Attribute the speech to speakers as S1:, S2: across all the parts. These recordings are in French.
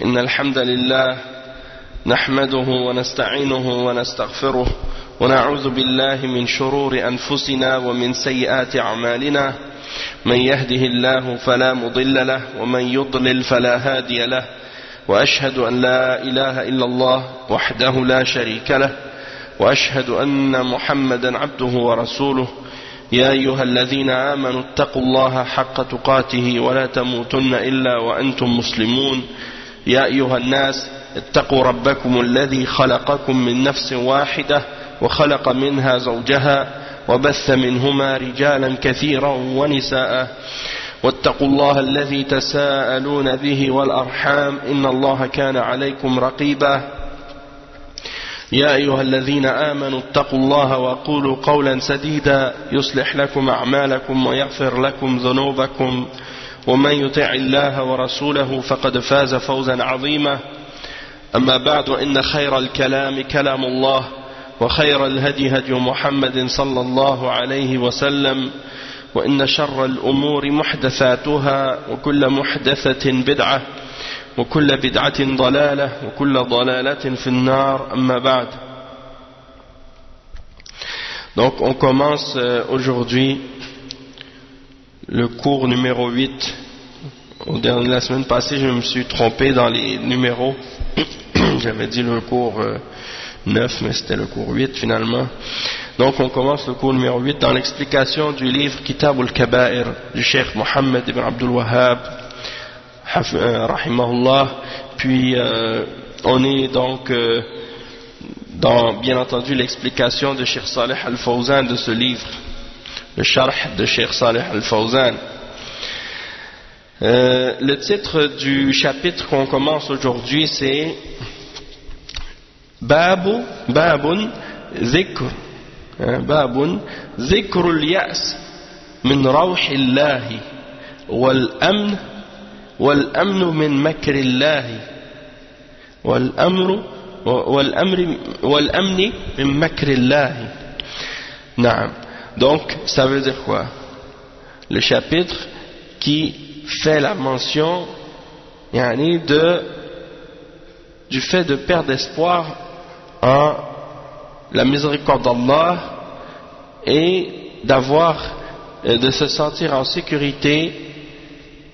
S1: إن الحمد لله نحمده ونستعينه ونستغفره ونعوذ بالله من شرور أنفسنا ومن سيئات أعمالنا من يهده الله فلا مضل له ومن يضلل فلا هادي له وأشهد أن لا إله إلا الله وحده لا شريك له وأشهد أن محمدا عبده ورسوله يا أيها الذين آمنوا اتقوا الله حق تقاته ولا تموتن إلا وأنتم مسلمون يا أيها الناس اتقوا ربكم الذي خلقكم من نفس واحدة وخلق منها زوجها وبث منهما رجالا كثيرا ونساء واتقوا الله الذي تساءلون به والأرحام إن الله كان عليكم رقيبا يا أيها الذين آمنوا اتقوا الله وقولوا قولا سديدا يصلح لكم أعمالكم ويغفر لكم ذنوبكم ومن يطع الله ورسوله فقد فاز فوزا عظيما أما بعد وإن خير الكلام كلام الله وخير الهدي هدي محمد صلى الله عليه وسلم وإن شر الأمور محدثاتها وكل محدثة بدعة وكل بدعة ضلالة وكل ضلالة في النار أما بعد. Donc on commence aujourd'hui le cours numéro 8. La semaine passée je me suis trompé dans les numéros. J'avais dit le cours 9 mais c'était le cours 8 finalement. Donc on commence le cours numéro 8 dans l'explication du livre Kitab al-Kaba'ir du Cheikh Mohammed ibn Abdul Wahhab rahimahullah. Puis on est donc dans bien entendu l'explication de Cheikh Saleh al-Fawzan de ce livre, le Sharh de Cheikh Saleh al-Fawzan. Le titre du chapitre qu'on commence aujourd'hui c'est Babun Zikr al-Yas min rawhillahi wal-amn والأمن من مكر الله والأمن من مكر الله. نعم. Donc ça veut dire quoi? Le chapitre qui fait la mention du fait de perdre espoir en la miséricorde d'Allah et de se sentir en sécurité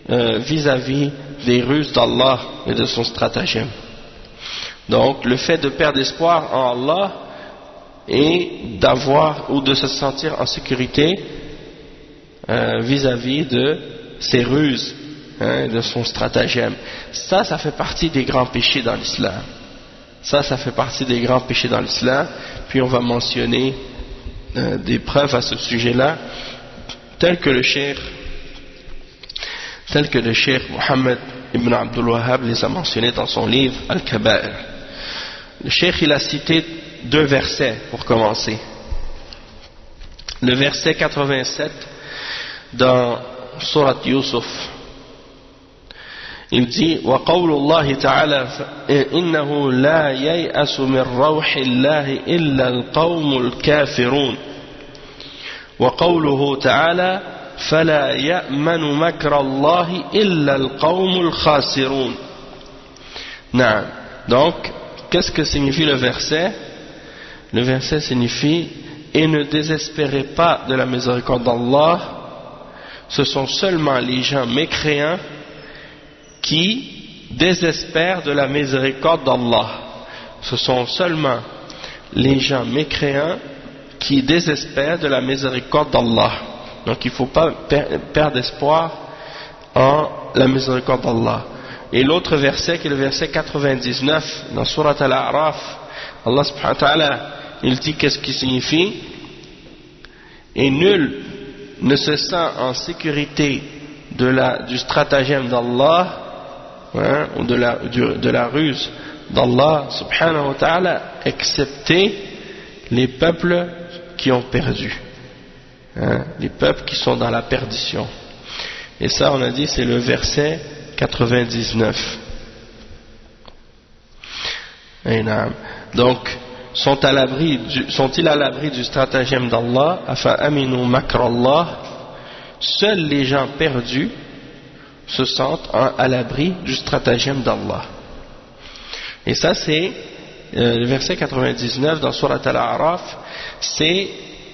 S1: vis-à-vis des ruses d'Allah et de son stratagème. Donc le fait de perdre espoir en Allah et de se sentir en sécurité vis-à-vis de ses ruses, de son stratagème. Ça fait partie des grands péchés dans l'islam. Ça fait partie des grands péchés dans l'islam. Puis on va mentionner des preuves à ce sujet-là, telles que le Cheikh Mohammed ibn Abdul Wahhab les a mentionnés dans son livre Al-Kaba'ir. Le Cheikh il a cité deux versets pour commencer. Le verset 87 dans Surat Yusuf, il dit وَقَوْلُ اللَّهِ تَعَالَى إِنَّهُ لَا يَيْأَسُ مِنْ رَوْحِ اللَّهِ إِلَّا الْقَوْمُ الْكَافِرُونَ وَقَوْلُهُ تَعَالَى فلا يأمن مكر الله إلا القوم الخاسرون. نعم. Donc qu'est-ce que signifie le verset? Le verset signifie et ne désespérez pas de la miséricorde d'Allah, ce sont seulement les gens mécréants qui désespèrent de la miséricorde d'Allah. Ce sont seulement les gens mécréants qui désespèrent de la miséricorde d'Allah. Donc il ne faut pas perdre espoir en la miséricorde d'Allah. Et l'autre verset qui est le verset 99 dans Surat Al-A'raf, Allah subhanahu wa ta'ala il dit qu'est-ce qui signifie? Et nul ne se sent en sécurité du stratagème d'Allah, ou de la ruse d'Allah subhanahu wa ta'ala, excepté les peuples qui ont perdu. Les peuples qui sont dans la perdition. Et ça on a dit c'est le verset 99. Donc sont-ils à l'abri du stratagème d'Allah? Afa aminu makrallah. Seuls les gens perdus se sentent à l'abri du stratagème d'Allah. Et ça c'est le verset 99 dans Surat Al-A'raf, c'est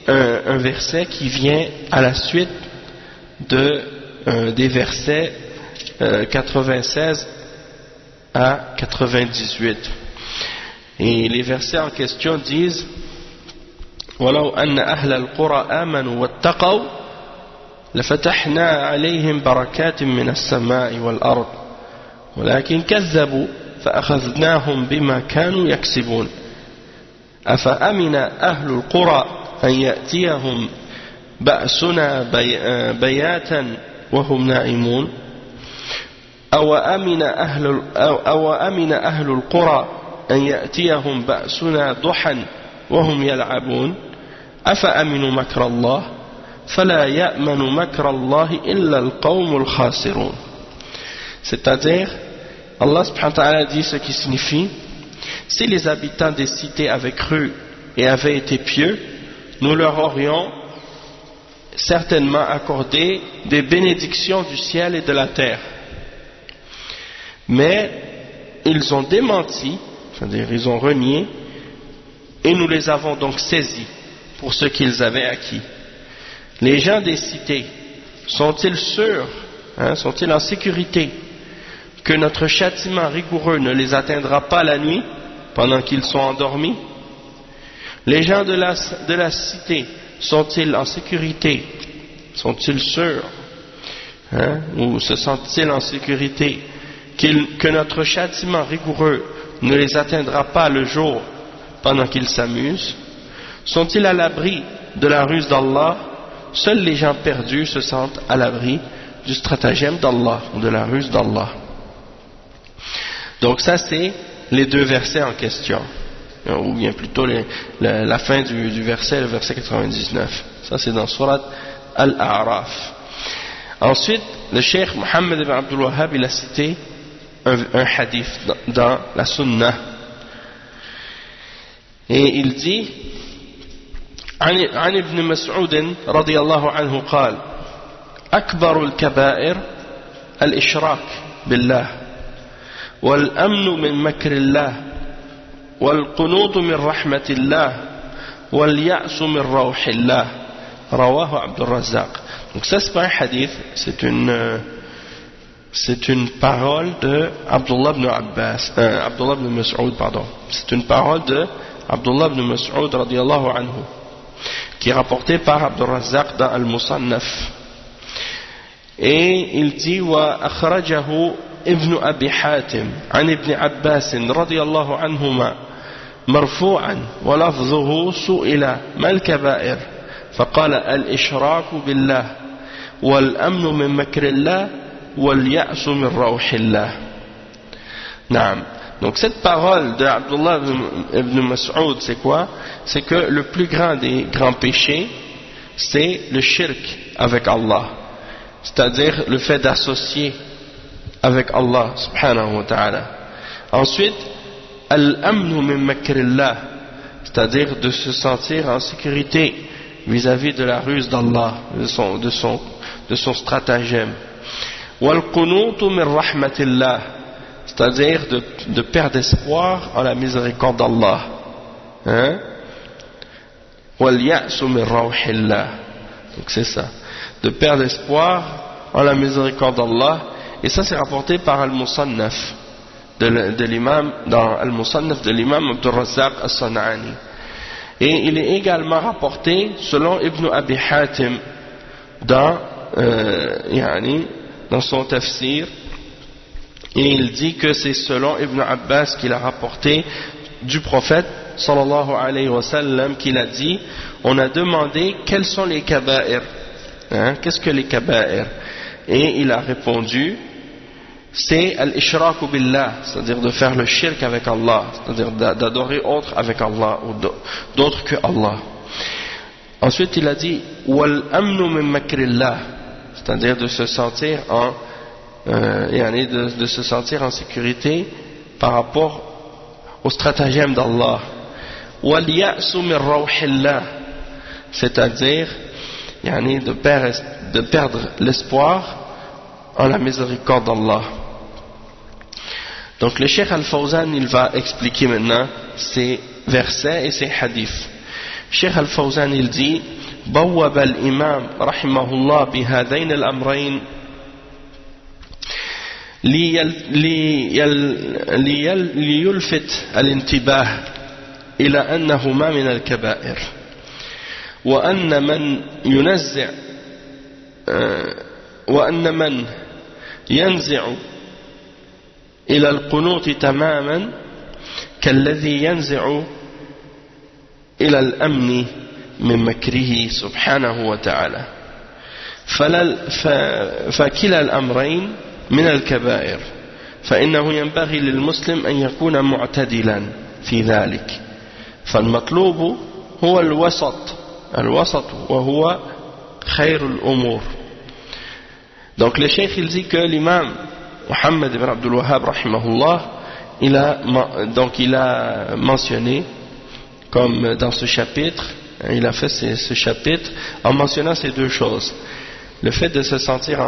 S1: un verset qui vient à la suite des versets 96 à 98. Et les versets en question disent وَلَوْ أَنَّ أَهْلَ الْقُرَى آمَنُوا وَاتَّقَوْا لَفَتَحْنَا عَلَيْهِمْ بَرَكَاتٍ مِّنَ السَّمَاءِ وَالْأَرْضِ وَلَكِنْ كَذَّبُوا فَأَخَذْنَاهُمْ بِمَا كَانُوا يَكْسِبُونَ أَفَأَمِنَ أَهْلُ الْقُرَى أَنْ يَأْتِيَهُمْ بَأْسُنَا بَيَاتًا وَهُمْ نَائِمُونَ أَوَ أَمِنَ أَهْلُ الْقُرَى أَنْ يَأْتِيَهُمْ بَأْسُنَا ضُحًى وَهُمْ يَلْعَبُونَ أَفَأَمِنُوا مَكْرَ اللَّهِ فَلَا يَأْمَنُ مَكْرَ اللَّهِ إِلَّا الْقَوْمُ الْخَاسِرُونَ. C'est-à-dire, Allah subhanahu wa ta'ala dit ce qui signifie: si les habitants des cités avaient cru et avaient été pieux, nous leur aurions certainement accordé des bénédictions du ciel et de la terre. Mais ils ont démenti, c'est-à-dire ils ont renié, et nous les avons donc saisis pour ce qu'ils avaient acquis. Les gens des cités sont-ils sûrs, sont-ils en sécurité que notre châtiment rigoureux ne les atteindra pas la nuit pendant qu'ils sont endormis? Les gens de la cité sont-ils en sécurité? Sont-ils sûrs, ou se sentent-ils en sécurité que notre châtiment rigoureux ne les atteindra pas le jour pendant qu'ils s'amusent? Sont-ils à l'abri de la ruse d'Allah? Seuls les gens perdus se sentent à l'abri du stratagème d'Allah, ou de la ruse d'Allah. Donc ça c'est les deux versets en question, ou bien plutôt la fin du verset, le verset 99. Ça c'est dans Surat Al-A'raf. Ensuite, le Cheikh Mohammed ibn Abdul Wahhab, il a cité un hadith dans la Sunnah. Et il dit: عن ابن مسعود رضي الله عنه قال: أكبر الكبائر الإشراك بالله والأمن من مكر الله والقنوط من رحمة الله واليأس من روح الله رواه عبد الرزاق. Donc ça c'est pas un hadith, c'est une parole de Abdullah ibn Abbas, Abdullah ibn Mas'ud, pardon. C'est une parole de Abdullah ibn Mas'ud radiyallahu anhu, qui est rapportée par Abd al-Razzaq dans Al-Musannaf. Et il dit: wa akhrajahu ibn Abi Hatim an ibn Abbas radiyallahu anhuma marfu'an wa lafzuhu su'ila ma al-kaba'ir faqala al-ishraku billah wal-amnu min makrillah wal-ya'su min rawhillah. Naam. Donc cette parole de Abdullah ibn Mas'ud, c'est quoi? C'est que le plus grand des grands péchés, c'est le shirk avec Allah, c'est-à-dire le fait d'associer avec Allah subhanahu wa ta'ala. Ensuite, al-amnu min makrillah, c'est-à-dire de se sentir en sécurité vis-à-vis de la ruse d'Allah, de son stratagème. Wal-qunutu min rahmatillah, c'est-à-dire de perdre espoir en la miséricorde d'Allah. Wal-ya'su min rawhillah. Donc c'est ça, de perdre espoir en la miséricorde d'Allah. Et ça c'est rapporté par Al-Musannaf de l'imam, dans Al-Musannaf de l'imam Abd al-Razzaq as-San'ani. Et il est également rapporté selon Ibn Abi Hatim dans son tafsir. Et il dit que c'est selon Ibn Abbas qu'il a rapporté du prophète sallallahu alayhi wa sallam, qu'il a dit: on a demandé quels sont les kaba'ir, qu'est-ce que les kaba'ir? Et il a répondu: c'est al-ishraku billah, c'est-à-dire de faire le shirk avec Allah, c'est-à-dire d'adorer autre avec Allah, ou d'autres que Allah. Ensuite il a dit: wal amnu min makrillah, c'est-à-dire de se sentir de se sentir en sécurité par rapport au stratagème d'Allah. Wal ya'su min rawhillah, c'est-à-dire de perdre l'espoir en la miséricorde d'Allah. Donc le Cheikh Al-Fawzan, il va expliquer maintenant ces versets et ces hadiths. Cheikh Al-Fawzan, il dit: بوّب الإمام رحمه الله بهذين الأمرين ليلفت الانتباه إلى أنهما من الكبائر، وأن من ينزع إلى القنوط تماما كالذي ينزع إلى الأمن من مكره سبحانه وتعالى، فكلا الأمرين من الكبائر، فإنه ينبغي للمسلم أن يكون معتدلا في ذلك، فالمطلوب هو الوسط وهو خير الأمور. Donc le cheikh il dit que l'imam Muhammad ibn Abdul Wahhab rahimahullah, il a mentionné, comme dans ce chapitre, il a fait ce chapitre en mentionnant ces deux choses: le fait de se sentir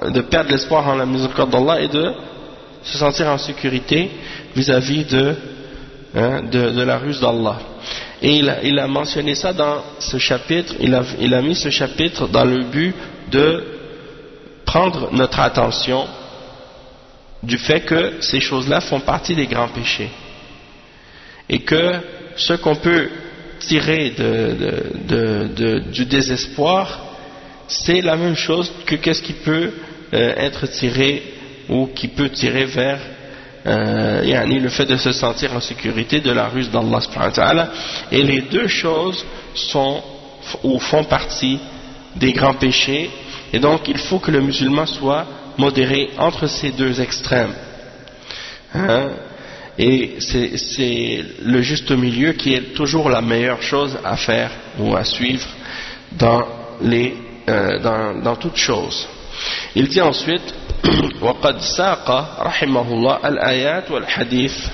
S1: de perdre l'espoir en la miséricorde d'Allah et de se sentir en sécurité vis-à-vis de la ruse d'Allah. Et il a mentionné ça dans ce chapitre, il a mis ce chapitre dans le but de prendre notre attention du fait que ces choses-là font partie des grands péchés, et que ce qu'on peut tirer du désespoir, c'est la même chose que qu'est-ce qui peut être tiré ou qui peut tirer vers le fait de se sentir en sécurité de la ruse d'Allah subhanahu wa ta'ala. Et les deux choses font partie des grands péchés, et donc il faut que le musulman soit modéré entre ces deux extrêmes, et c'est le juste milieu qui est toujours la meilleure chose à faire ou à suivre dans toute chose. Il dit ensuite: وقد ساق رحمه الله الآيات والحديث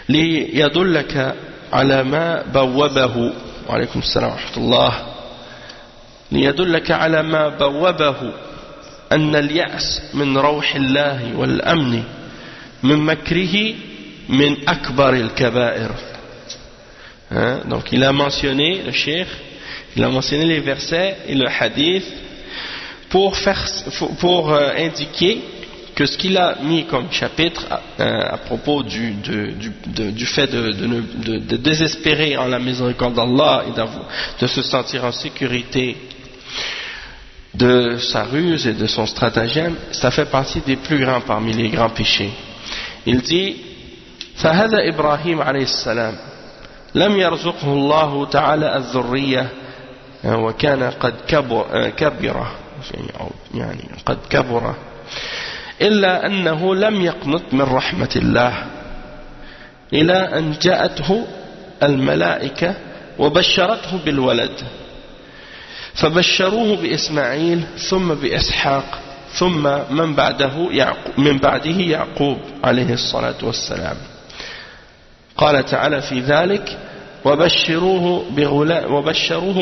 S1: ليدلك على ما بوبه وعليكم السلام ورحمة الله ليدلك على ما بوبه أن اليأس من روح الله والأمن من مكره من أكبر الكبائر. Donc il a mentionné, le cheikh, il a mentionné les versets et le hadith pour indiquer que ce qu'il a mis comme chapitre à propos du fait de désespérer en la miséricorde d'Allah et de se sentir en sécurité de sa ruse et de son stratagème, ça fait partie des plus grands parmi les grands péchés. Il dit: فهذا إبراهيم عليه السلام لم يرزقه الله تعالى الذرية وكان قد كبر إلا أنه لم يقنط من رحمة الله إلى أن جاءته الملائكة وبشرته بالولد، فبشروه بإسماعيل ثم بإسحاق ثم من بعده يعقوب عليه الصلاة والسلام. قال تعالى في ذلك: وبشروه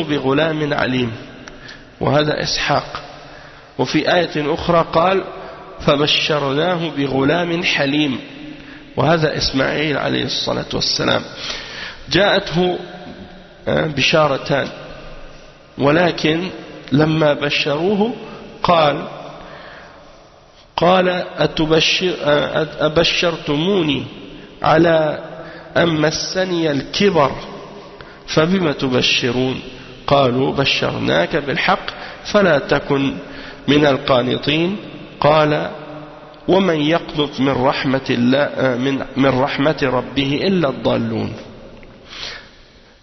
S1: بغلام عليم، وهذا إسحاق. وفي آية أخرى قال: فبشرناه بغلام حليم، وهذا إسماعيل عليه الصلاة والسلام. جاءته بشارتان، ولكن لما بشروه قال أبشرتموني على أن مسني الكبر فبم تبشرون؟ قالوا: بشرناك بالحق فلا تكن من القانطين. قال: ومن يقنط من رحمة ربه إلا الضالون.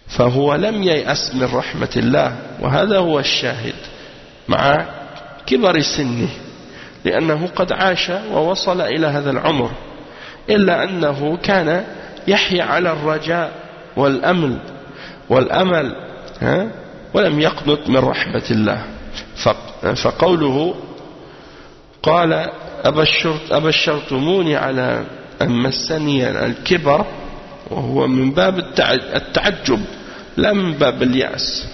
S1: فهو لم ييأس من رحمة الله، وهذا هو الشاهد، مع كبر سنه، لأنه قد عاش ووصل إلى هذا العمر، إلا أنه كان يحيا على الرجاء والأمل ولم يقنط من رحمة الله. فقوله قال: أبشرتموني على أن مسني الكبر، وهو من باب التعجب لا من باب اليأس.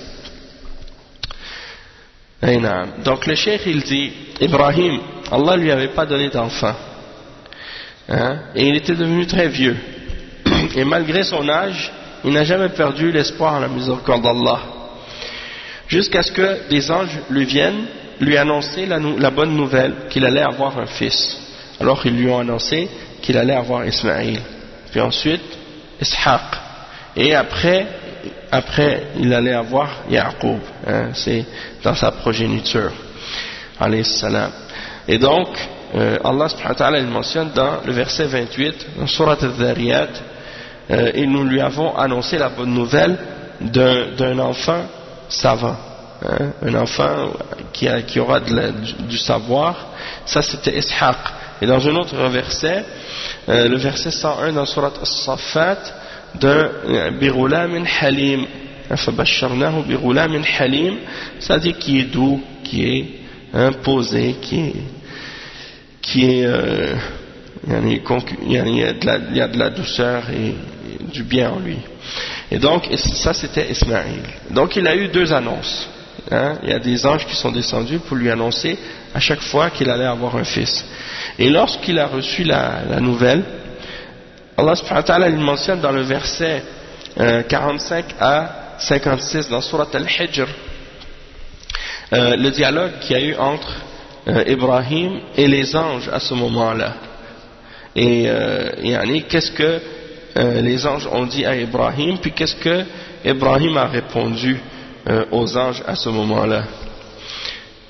S1: Donc le cheikh il dit: Ibrahim, Allah lui avait pas donné d'enfant, hein, et il était devenu très vieux. Et malgré son âge, il n'a jamais perdu l'espoir en la miséricorde d'Allah. Jusqu'à ce que des anges lui viennent lui annoncer la bonne nouvelle qu'il allait avoir un fils. Alors ils lui ont annoncé qu'il allait avoir Ismaïl. Puis ensuite, Ishaq. Et après il allait avoir Yaqub. Hein, c'est dans sa progéniture. Alayhi salam. Et donc, Allah subhanahu wa ta'ala il mentionne dans le verset 28, dans Surat al-Dhariyat, et nous lui avons annoncé la bonne nouvelle d'un enfant savant, hein, un enfant qui aura du savoir. Ça c'était Ishaq. Et dans un autre verset, le verset 101 dans Surat As-Saffat, de Birulamin Halim, Fabasharnahu Birulamin Halim, ça dit qui est doux, qui est posé, qui est il y a de la douceur et du bien en lui. Et donc ça c'était Ismaïl. Donc il a eu deux annonces, hein. Il y a des anges qui sont descendus pour lui annoncer à chaque fois qu'il allait avoir un fils. Et lorsqu'il a reçu la nouvelle, Allah subhanahu wa ta'ala il mentionne dans le verset 45 à 56 dans Surat Al-Hijr le dialogue qu'il y a eu entre Ibrahim et les anges à ce moment-là. Et qu'est-ce que les anges ont dit à Ibrahim, puis qu'est-ce que Ibrahim a répondu aux anges à ce moment-là.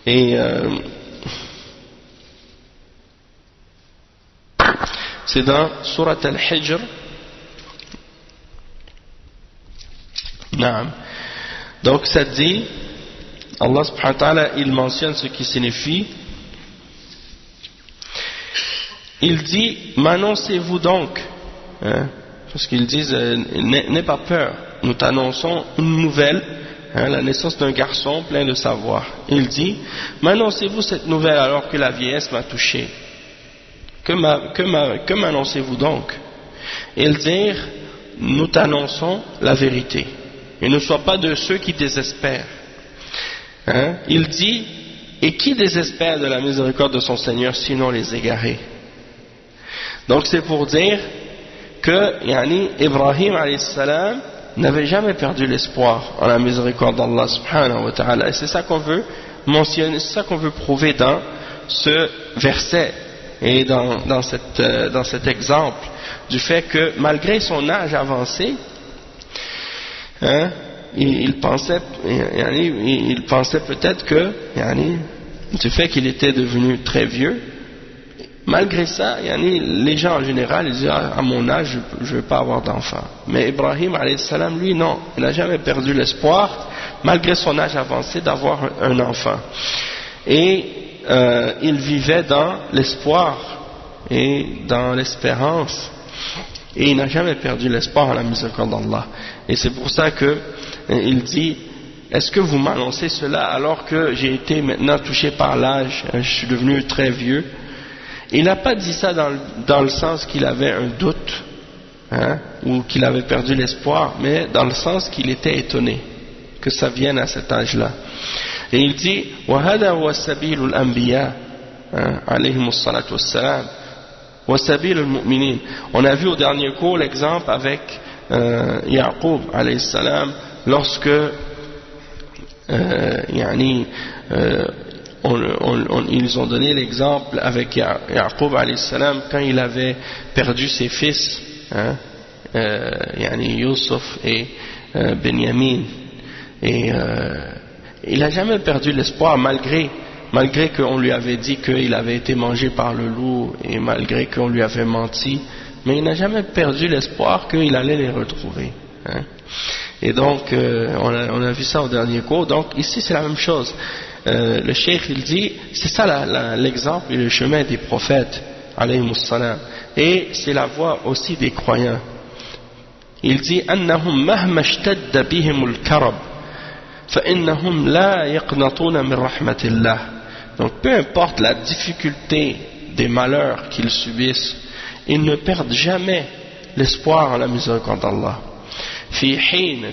S1: Et c'est dans Surat Al-Hijr. Naam. Donc ça dit, Allah subhanahu wa ta'ala il mentionne ce qui signifie. Il dit, m'annoncez-vous donc, hein, parce qu'ils disent, n'aie pas peur, nous t'annonçons une nouvelle, hein, la naissance d'un garçon plein de savoir. Il dit, m'annoncez-vous cette nouvelle alors que la vieillesse m'a touché. Que m'annoncez-vous donc? Ils dirent, nous t'annonçons la vérité, et ne sois pas de ceux qui désespèrent. Hein? Il dit, et qui désespère de la miséricorde de son Seigneur sinon les égarés? Donc c'est pour dire que Ibrahim alayhi salam n'avait jamais perdu l'espoir en la miséricorde d'Allah subhanahu wa ta'ala. Et c'est ça qu'on veut mentionner, c'est ça qu'on veut prouver dans ce verset et dans cet exemple du fait que malgré son âge avancé, hein, il pensait peut-être que du fait qu'il était devenu très vieux, malgré ça, les gens en général ils disent à mon âge je ne veux pas avoir d'enfant. Mais Ibrahim alayhi salam, lui non, il n'a jamais perdu l'espoir malgré son âge avancé d'avoir un enfant. Et il vivait dans l'espoir et dans l'espérance, et il n'a jamais perdu l'espoir en la miséricorde d'Allah. Et c'est pour ça que il dit, est-ce que vous m'annoncez cela alors que j'ai été maintenant touché par l'âge, je suis devenu très vieux? Il n'a pas dit ça dans le sens qu'il avait un doute, hein, ou qu'il avait perdu l'espoir, mais dans le sens qu'il était étonné que ça vienne à cet âge-là. Et il dit, وَهَذَا هُوَ سَبِيلُ الْأَنْبِيَاءِ عَلَيْهِمُ الصَّلَاةُ وَالسَّلَامُ وَسَبِيلُ الْمُؤْمِنِينَ. On a vu au dernier cours l'exemple avec Yaqub alayhi salam, lorsque ils ont donné l'exemple avec Yaqub alayhi salam quand il avait perdu ses fils, hein, Yusuf et Benyamin, et il n'a jamais perdu l'espoir malgré qu'on lui avait dit qu'il avait été mangé par le loup et malgré qu'on lui avait menti, mais il n'a jamais perdu l'espoir qu'il allait les retrouver, hein. Et donc on a vu ça au dernier cours. Donc ici c'est la même chose. Le cheikh il dit, c'est ça l'exemple et le chemin des prophètes alayhimus salam, et c'est la voie aussi des croyants. Il dit, annahum mahma ishtadda bihimul karab fa innahum la yaqnatuna min rahmatillah. Donc peu importe la difficulté des malheurs qu'ils subissent, ils ne perdent jamais l'espoir en la miséricorde d'Allah. في حين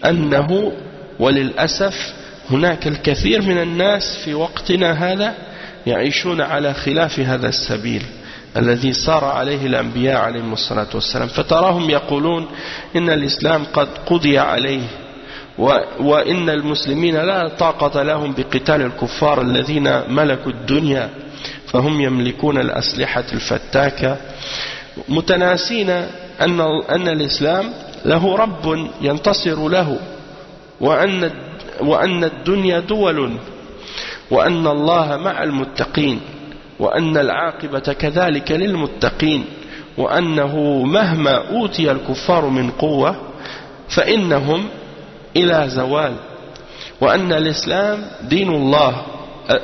S1: أنه وللأسف هناك الكثير من الناس في وقتنا هذا يعيشون على خلاف هذا السبيل. الذي صار عليه الأنبياء عليهم الصلاة والسلام فتراهم يقولون إن الإسلام قد قضي عليه وإن المسلمين لا طاقة لهم بقتال الكفار الذين ملكوا الدنيا فهم يملكون الأسلحة الفتاكة متناسين أن الإسلام له رب ينتصر له وأن الدنيا دول وأن الله مع المتقين وأن العاقبة كذلك للمتقين وأنه مهما أوتي الكفار من قوة فإنهم إلى زوال وأن الإسلام دين الله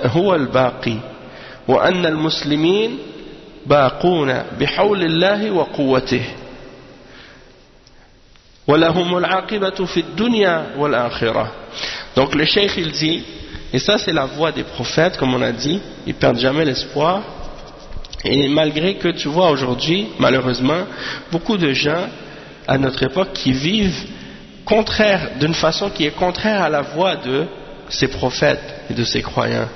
S1: هو الباقي وأن المسلمين باقون بحول الله وقوته ولهم العاقبة في الدنيا والآخرة. Donc le cheikh il dit, et ça c'est la voix des prophètes comme on a dit, ils perdent jamais l'espoir. Et malgré que tu vois aujourd'hui malheureusement beaucoup de gens à notre époque qui vivent contraire, d'une façon qui est contraire à la voix de ces prophètes et de ces croyants,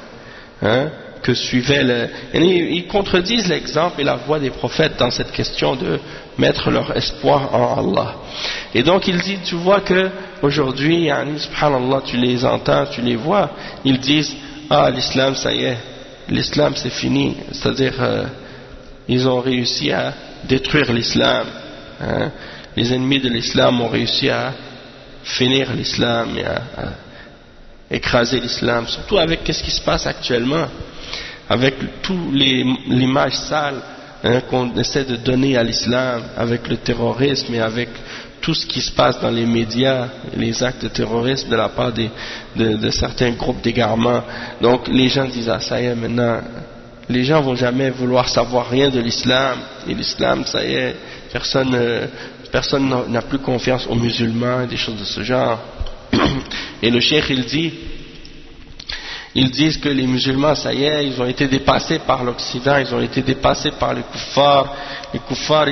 S1: hein, que suivaient ils contredisent l'exemple et la voix des prophètes dans cette question de mettre leur espoir en Allah. Et donc il dit, tu vois que aujourd'hui, subhanallah, tu les entends, tu les vois, ils disent, ah l'islam ça y est, l'islam c'est fini, c'est-à-dire ils ont réussi à détruire l'islam, hein, les ennemis de l'islam ont réussi à finir l'islam et à écraser l'islam, surtout avec qu'est-ce qui se passe actuellement, avec toute l'image sale, hein, qu'on essaie de donner à l'islam, avec le terrorisme et avec tout ce qui se passe dans les médias, les actes terroristes de la part de certains groupes d'égarement. Donc les gens disent, ah ça y est maintenant, les gens vont jamais vouloir savoir rien de l'islam, et l'islam ça y est, personne n'a plus confiance aux musulmans, des choses de ce genre. Et le cheikh ils disent que les musulmans ça y est, ils ont été dépassés par l'Occident, ils ont été dépassés par les kuffars les kuffars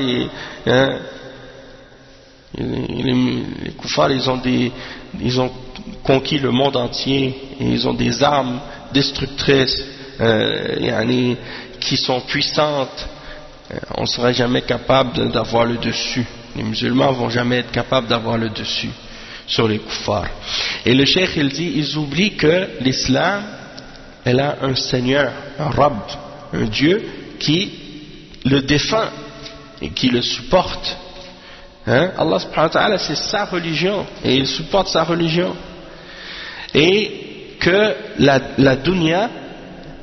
S1: ils ont conquis le monde entier et ils ont des armes destructrices qui sont puissantes, on ne serait jamais capable d'avoir le dessus, les musulmans vont jamais être capables d'avoir le dessus sur les kuffars. Et le cheikh il dit, ils oublient que l'islam elle a un seigneur, un Rabb, un Dieu qui le défend et qui le supporte, hein? Allah subhanahu wa ta'ala c'est sa religion et il supporte sa religion, et que la dunya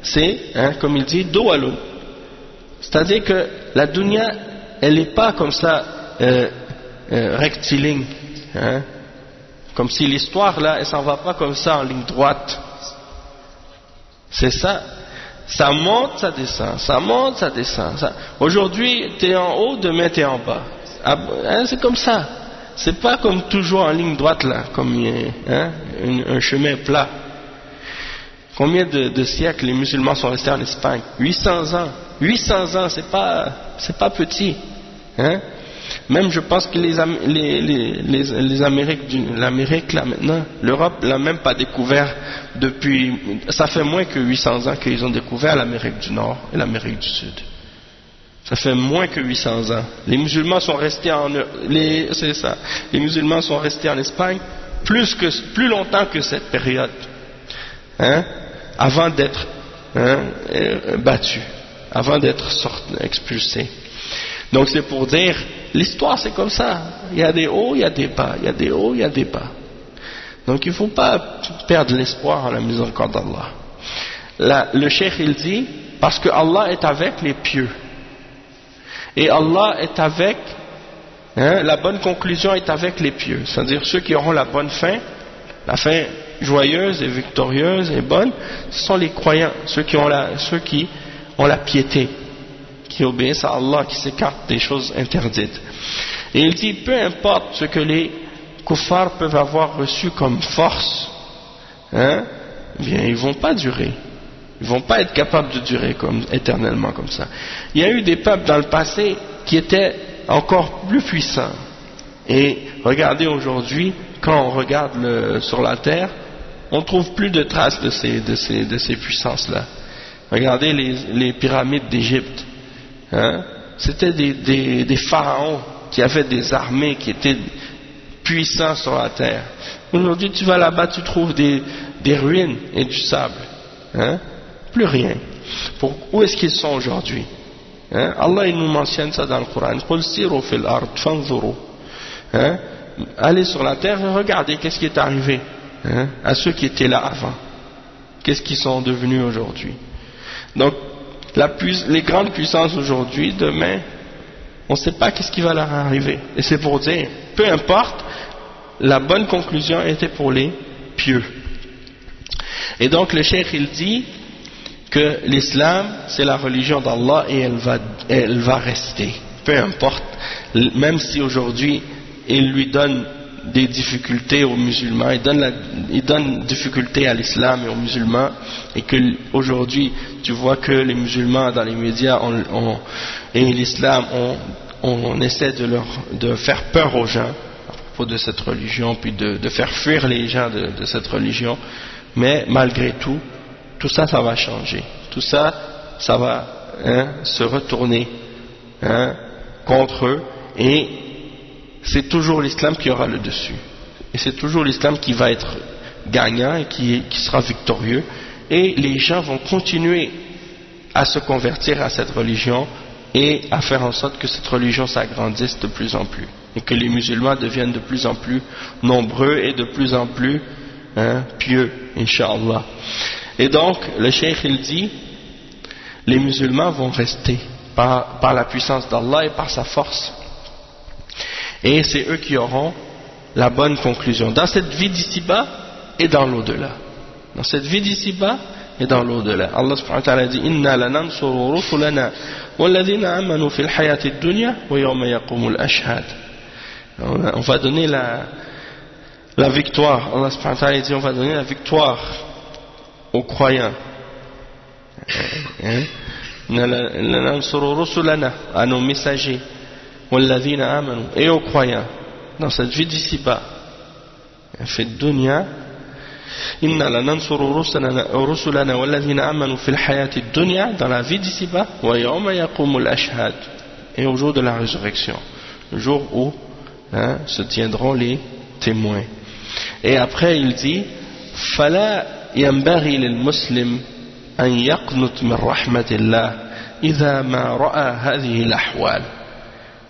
S1: c'est, hein, comme il dit, doalun, c'est-à-dire que la dunya elle n'est pas comme ça rectiligne, hein? Comme si l'histoire là elle s'en va pas comme ça en ligne droite, c'est ça, ça monte, ça descend, ça monte, ça descend, aujourd'hui tu es en haut, demain tu es en bas, hein, c'est comme ça, c'est pas comme toujours en ligne droite là, comme hein, un chemin plat. Combien de siècles les musulmans sont restés en Espagne? 800 ans, c'est pas petit, hein? Même je pense que l'Amérique là maintenant, l'Europe l'a même pas découvert depuis, ça fait moins que 800 ans qu'ils ont découvert l'Amérique du Nord et l'Amérique du Sud. Ça fait moins que 800 ans. Les musulmans sont restés les musulmans sont restés en Espagne plus longtemps que cette période, hein, avant d'être, hein, battus, avant d'être expulsés. Donc c'est pour dire, l'histoire c'est comme ça, il y a des hauts, il y a des bas, il y a des hauts, il y a des bas. Donc il ne faut pas perdre l'espoir en la miséricorde d'Allah. Le cheikh il dit, parce que Allah est avec les pieux, et Allah est avec, hein, la bonne conclusion est avec les pieux, c'est-à-dire ceux qui auront la bonne fin, la fin joyeuse et victorieuse et bonne, ce sont les croyants, ceux qui ont la piété, qui obéissent à Allah, qui s'écartent des choses interdites. Et il dit, peu importe ce que les kuffars peuvent avoir reçu comme force, hein, bien ils vont pas durer, ils vont pas être capables de durer éternellement comme ça. Il y a eu des peuples dans le passé qui étaient encore plus puissants, et regardez aujourd'hui, quand on regarde sur la terre, on trouve plus de traces de ces puissances là. Regardez les pyramides d'Égypte, Hein? C'était des pharaons qui avaient des armées qui étaient puissants sur la terre. Aujourd'hui, tu vas là-bas, tu trouves des ruines et du sable. Hein? Plus rien. Où est-ce qu'ils sont aujourd'hui? Hein? Allah il nous mentionne ça dans le Coran. Qul siru fil ard fanzuru. Hein? Allez sur la terre et regardez qu'est-ce qui est arrivé, hein, à ceux qui étaient là avant. Qu'est-ce qu'ils sont devenus aujourd'hui? Donc, les grandes puissances aujourd'hui, demain, on ne sait pas qu'est-ce qui va leur arriver. Et c'est pour dire, peu importe, la bonne conclusion était pour les pieux. Et donc le cheikh il dit que l'islam c'est la religion d'Allah et elle va rester. Peu importe, même si aujourd'hui il lui donne des difficultés aux musulmans, il donne difficultés à l'islam et aux musulmans, et que aujourd'hui tu vois que les musulmans dans les médias et l'islam on essaie de faire peur aux gens à propos de cette religion, puis de faire fuir les gens de cette religion, mais malgré tout ça va changer, tout ça va se retourner contre eux, et c'est toujours l'islam qui aura le dessus, et c'est toujours l'islam qui va être gagnant et qui sera victorieux, et les gens vont continuer à se convertir à cette religion et à faire en sorte que cette religion s'agrandisse de plus en plus, et que les musulmans deviennent de plus en plus nombreux et de plus en plus pieux, Inch'Allah. Et donc le cheikh il dit, les musulmans vont rester par la puissance d'Allah et par sa force, et c'est eux qui auront la bonne conclusion dans cette vie d'ici-bas et dans l'au-delà. Dans cette vie d'ici-bas et dans l'au-delà. Allah subhanahu wa ta'ala dit inna lanansuru rusulana walladhina amanu fil hayati dunya wa yawma yaqumul ashhad. On va donner la victoire. Allah subhanahu wa ta'ala dit on va donner la victoire aux croyants. Lanansuru rusulana, à nos messagers, walladhina amanu, et aux croyants dans cette vie d'ici-bas. Fi dunya inna lanansuru rusulana walladhina amanu fil hayati dunya, dans la vie d'ici-bas, wa yawma yaqumul ashhad, et au jour de la résurrection, le jour où se tiendront les témoins. Et après il dit fala yanbaghi lil muslim an yaqnut min rahmatillah idha ma ra'a hadhihi al ahwal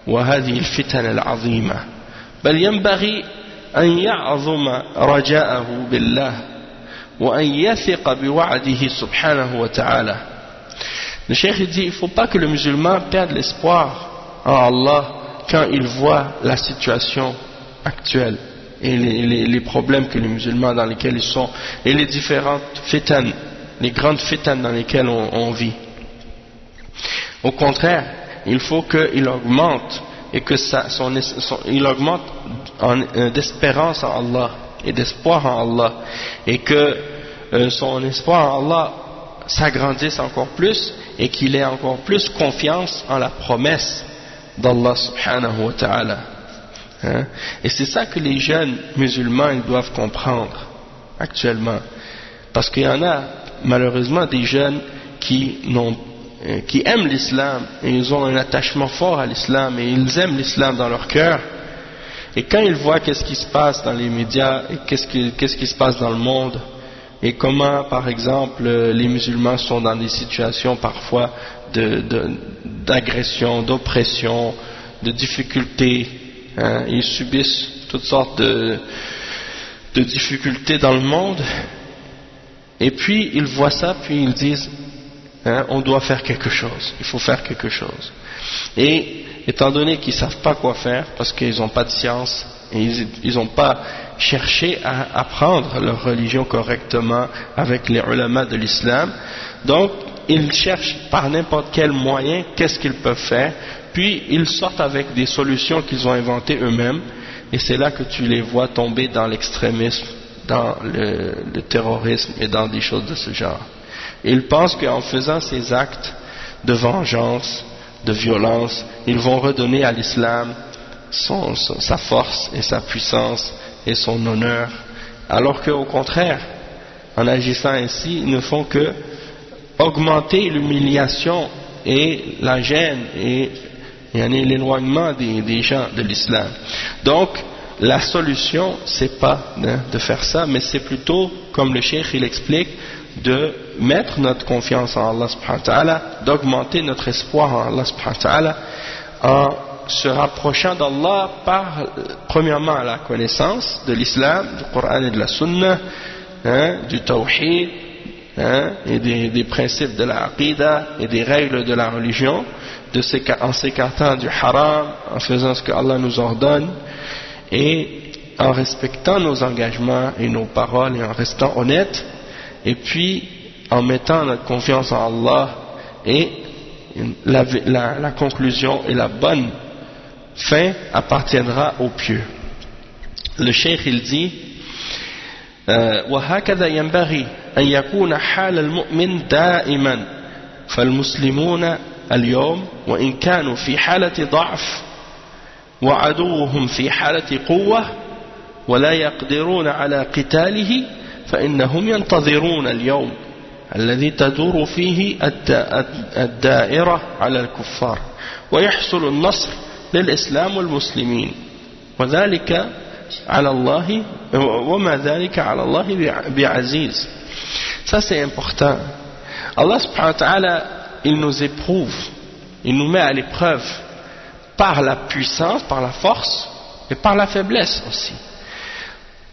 S1: wa hadhihi al fitan al azima bal yanbaghi أن يعظم رجاءه بالله وأن يثق بوعده سبحانه وتعالى. Le cheikh dit il ne faut pas que le musulman perde l'espoir en Allah quand il voit la situation actuelle et les problèmes que les musulmans dans lesquels ils sont, et les différentes fitan, les grandes fitan dans lesquelles on vit. Au contraire, il faut qu'il augmente, et que il augmente d'espérance en Allah et d'espoir en Allah, et que son espoir en Allah s'agrandisse encore plus, et qu'il ait encore plus confiance en la promesse d'Allah subhanahu wa ta'ala. Et c'est ça que les jeunes musulmans ils doivent comprendre actuellement, parce qu'il y en a malheureusement des jeunes qui aiment l'islam, et ils ont un attachement fort à l'islam, et ils aiment l'islam dans leur cœur, et quand ils voient qu'est-ce qui se passe dans les médias, et qu'est-ce qui se passe dans le monde, et comment par exemple les musulmans sont dans des situations parfois d'agression, d'oppression, de difficultés, ils subissent toutes sortes de difficultés dans le monde, et puis ils voient ça, puis ils disent on doit faire quelque chose, il faut faire quelque chose. Et étant donné qu'ils ne savent pas quoi faire, parce qu'ils n'ont pas de science, et ils n'ont pas cherché à apprendre leur religion correctement avec les ulama de l'islam, donc ils cherchent par n'importe quel moyen qu'est-ce qu'ils peuvent faire, puis ils sortent avec des solutions qu'ils ont inventées eux-mêmes, et c'est là que tu les vois tomber dans l'extrémisme, dans le terrorisme et dans des choses de ce genre. Ils pensent qu'en faisant ces actes de vengeance, de violence, ils vont redonner à l'islam sa force et sa puissance et son honneur, alors qu'au contraire, en agissant ainsi, ils ne font que augmenter l'humiliation et la gêne et l'éloignement des gens de l'islam. Donc la solution c'est pas de faire ça, mais c'est plutôt, comme le cheikh il explique, de mettre notre confiance en Allah subhanahu wa ta'ala, d'augmenter notre espoir en Allah subhanahu wa ta'ala en se rapprochant d'Allah par premièrement la connaissance de l'islam, du Coran et de la Sunna, du tawhid, et des principes de la aqidah et des règles de la religion, en s'écartant du haram, en faisant ce que Allah nous ordonne et en respectant nos engagements et nos paroles et en restant honnête, et puis en mettant notre confiance en Allah, et la conclusion et la bonne fin appartiendra aux pieux. Le cheikh il dit وهكذا ينبغي أن يكون حال المؤمن دائما فالمسلمون اليوم وإن كانوا في حالة ضعف وعدوهم في حالة قوة ولا يقدرون على قتاله فإنهم ينتظرون اليوم الذي تدور فيه الدائرة على الكفار ويحصل النصر للإسلام والمسلمين وذلك على الله وما ذلك على الله بعزيز. Ça c'est important. Allah subhanahu wa ta'ala, il nous éprouve, il nous met à l'épreuve par la puissance, par la force et par la faiblesse aussi.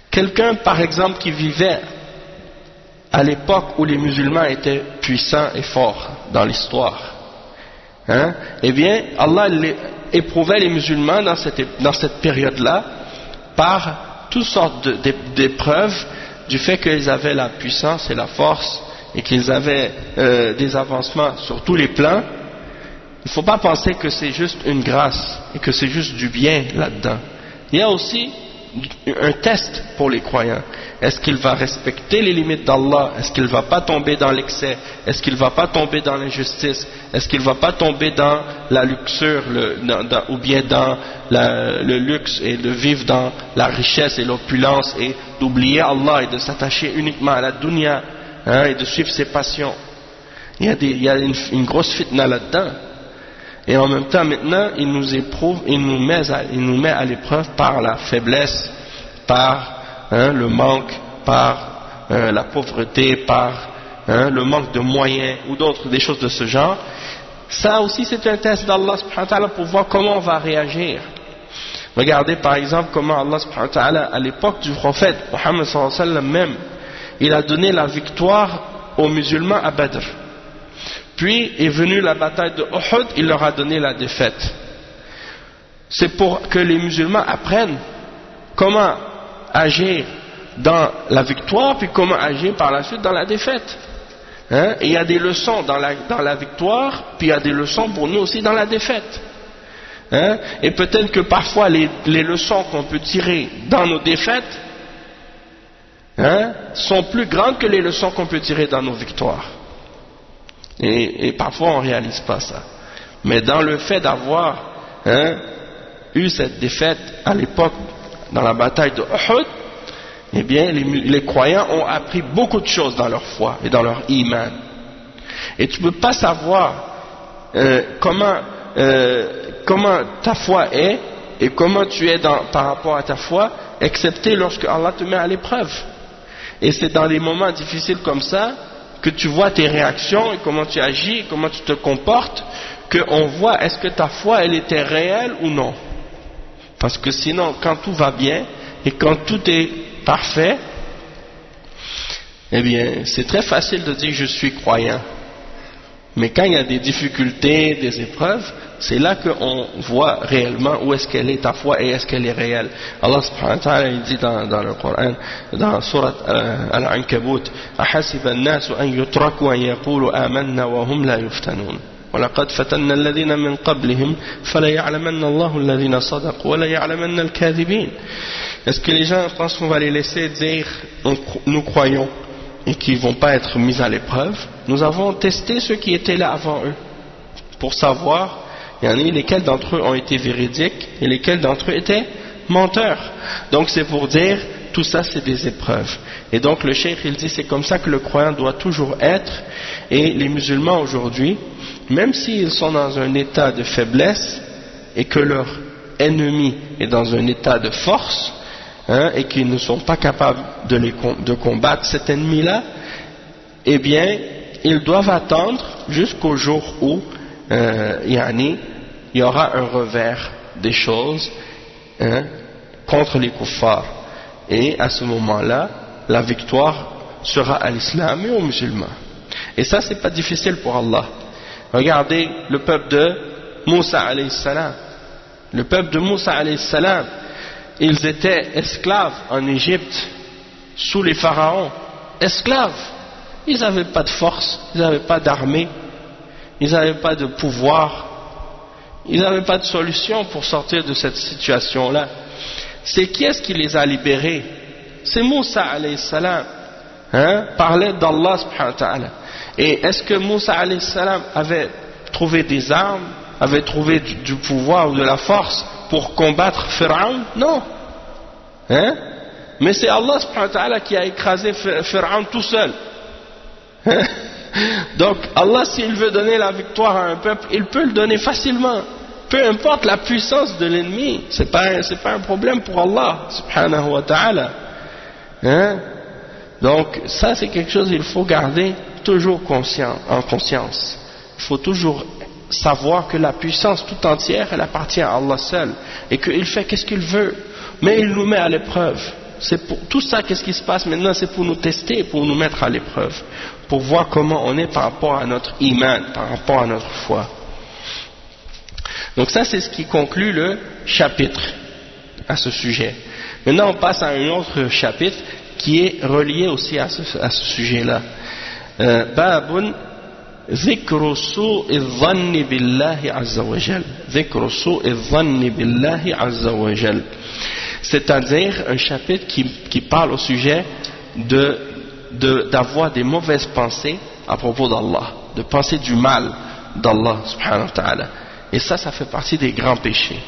S1: Quelqu'un par exemple qui vivait à l'époque où les musulmans étaient puissants et forts dans l'histoire, eh bien Allah éprouvait les musulmans dans cette période-là par toutes sortes d'épreuves du fait qu'ils avaient la puissance et la force et qu'ils avaient des avancements sur tous les plans. Il ne faut pas penser que c'est juste une grâce et que c'est juste du bien là-dedans. Il y a aussi un test pour les croyants. Est-ce qu'il va respecter les limites d'Allah? Est-ce qu'il ne va pas tomber dans l'excès? Est-ce qu'il ne va pas tomber dans l'injustice? Est-ce qu'il ne va pas tomber dans la luxure ou bien dans le luxe et de vivre dans la richesse et l'opulence et d'oublier Allah et de s'attacher uniquement à la dunya et de suivre ses passions? Il y a une grosse fitna là-dedans. Et en même temps, maintenant, il nous éprouve, il nous met à l'épreuve par la faiblesse, par le manque, par la pauvreté, par le manque de moyens ou des choses de ce genre. Ça aussi, c'est un test d'Allah subhanahu wa ta'ala pour voir comment on va réagir. Regardez par exemple comment Allah subhanahu wa ta'ala, à l'époque du prophète Muhammad sallallahu alayhi wa sallam même, il a donné la victoire aux musulmans à Badr. Puis est venue la bataille de Uhud, il leur a donné la défaite. C'est pour que les musulmans apprennent comment agir dans la victoire, puis comment agir par la suite dans la défaite. Et il y a des leçons dans la victoire, puis il y a des leçons pour nous aussi dans la défaite. Et peut-être que parfois les leçons qu'on peut tirer dans nos défaites sont plus grandes que les leçons qu'on peut tirer dans nos victoires. Et parfois on ne réalise pas ça. Mais dans le fait d'avoir eu cette défaite à l'époque dans la bataille de Uhud, eh bien les croyants ont appris beaucoup de choses dans leur foi et dans leur iman. Et tu ne peux pas savoir comment ta foi est et comment tu es par rapport à ta foi, excepté lorsque Allah te met à l'épreuve. Et c'est dans des moments difficiles comme ça que tu vois tes réactions et comment tu agis, et comment tu te comportes, qu'on voit est-ce que ta foi elle était réelle ou non. Parce que sinon, quand tout va bien et quand tout est parfait, eh bien c'est très facile de dire je suis croyant. Mais quand il y a des difficultés, des épreuves, c'est là qu'on voit réellement où est-ce qu'elle est ta foi et est-ce qu'elle est réelle. Allah subhanahu wa ta'ala il dit dans le Coran, dans Surat Al-Ankabut, أحسب الناس أن يتركوا أن يقولوا آمنا وهم لا يفتنون ولقد فتنا الذين من قبلهم فلا يعلمن الله الذين صدقوا ولا يعلمن الكاذبين. Est-ce que les gens pensent qu'on va les laisser dire nous croyons et qu'ils ne vont pas être mis à l'épreuve? Nous avons testé ceux qui étaient là avant eux pour savoir lesquels d'entre eux ont été véridiques et lesquels d'entre eux étaient menteurs. Donc c'est pour dire tout ça c'est des épreuves. Et donc le cheikh il dit c'est comme ça que le croyant doit toujours être, et les musulmans aujourd'hui, même s'ils sont dans un état de faiblesse et que leur ennemi est dans un état de force, et qu'ils ne sont pas capables de combattre cet ennemi-là, eh bien ils doivent attendre jusqu'au jour où il y aura un revers des choses contre les kuffars, et à ce moment-là la victoire sera à l'islam et aux musulmans. Et ça c'est pas difficile pour Allah. Regardez le peuple de Moussa alayhi salam. Le peuple de Moussa alayhi salam, ils étaient esclaves en Égypte sous les pharaons, esclaves. Ils n'avaient pas de force, ils n'avaient pas d'armée, ils n'avaient pas de pouvoir, ils n'avaient pas de solution pour sortir de cette situation-là. C'est qui est-ce qui les a libérés? C'est Moussa alayhi salam, par l'aide d'Allah subhanahu wa ta'ala. Et est-ce que Moussa alayhi salam avait trouvé des armes, avait trouvé du pouvoir ou de la force pour combattre Pharaon? Non. Mais c'est Allah subhanahu wa ta'ala qui a écrasé Pharaon tout seul. Donc Allah, s'il veut donner la victoire à un peuple, il peut le donner facilement, peu importe la puissance de l'ennemi. C'est pas un problème pour Allah subhanahu wa ta'ala. Donc ça c'est quelque chose qu'il faut garder toujours en conscience. Il faut toujours savoir que la puissance tout entière elle appartient à Allah seul, et qu'il fait qu'est-ce qu'il veut, mais il nous met à l'épreuve. C'est pour tout ça, qu'est-ce qui se passe maintenant, c'est pour nous tester, pour nous mettre à l'épreuve, pour voir comment on est par rapport à notre iman, par rapport à notre foi. Donc ça c'est ce qui conclut le chapitre à ce sujet. Maintenant on passe à un autre chapitre qui est relié aussi à ce sujet-là. Babun ذكر سوء الظن بالله عز وجل. ذكر سوء الظن بالله عز وجل. C'est-à-dire un chapitre qui parle au sujet d'avoir des mauvaises pensées à propos d'Allah, de penser du mal d'Allah subhanahu wa ta'ala. Et ça fait partie des grands péchés.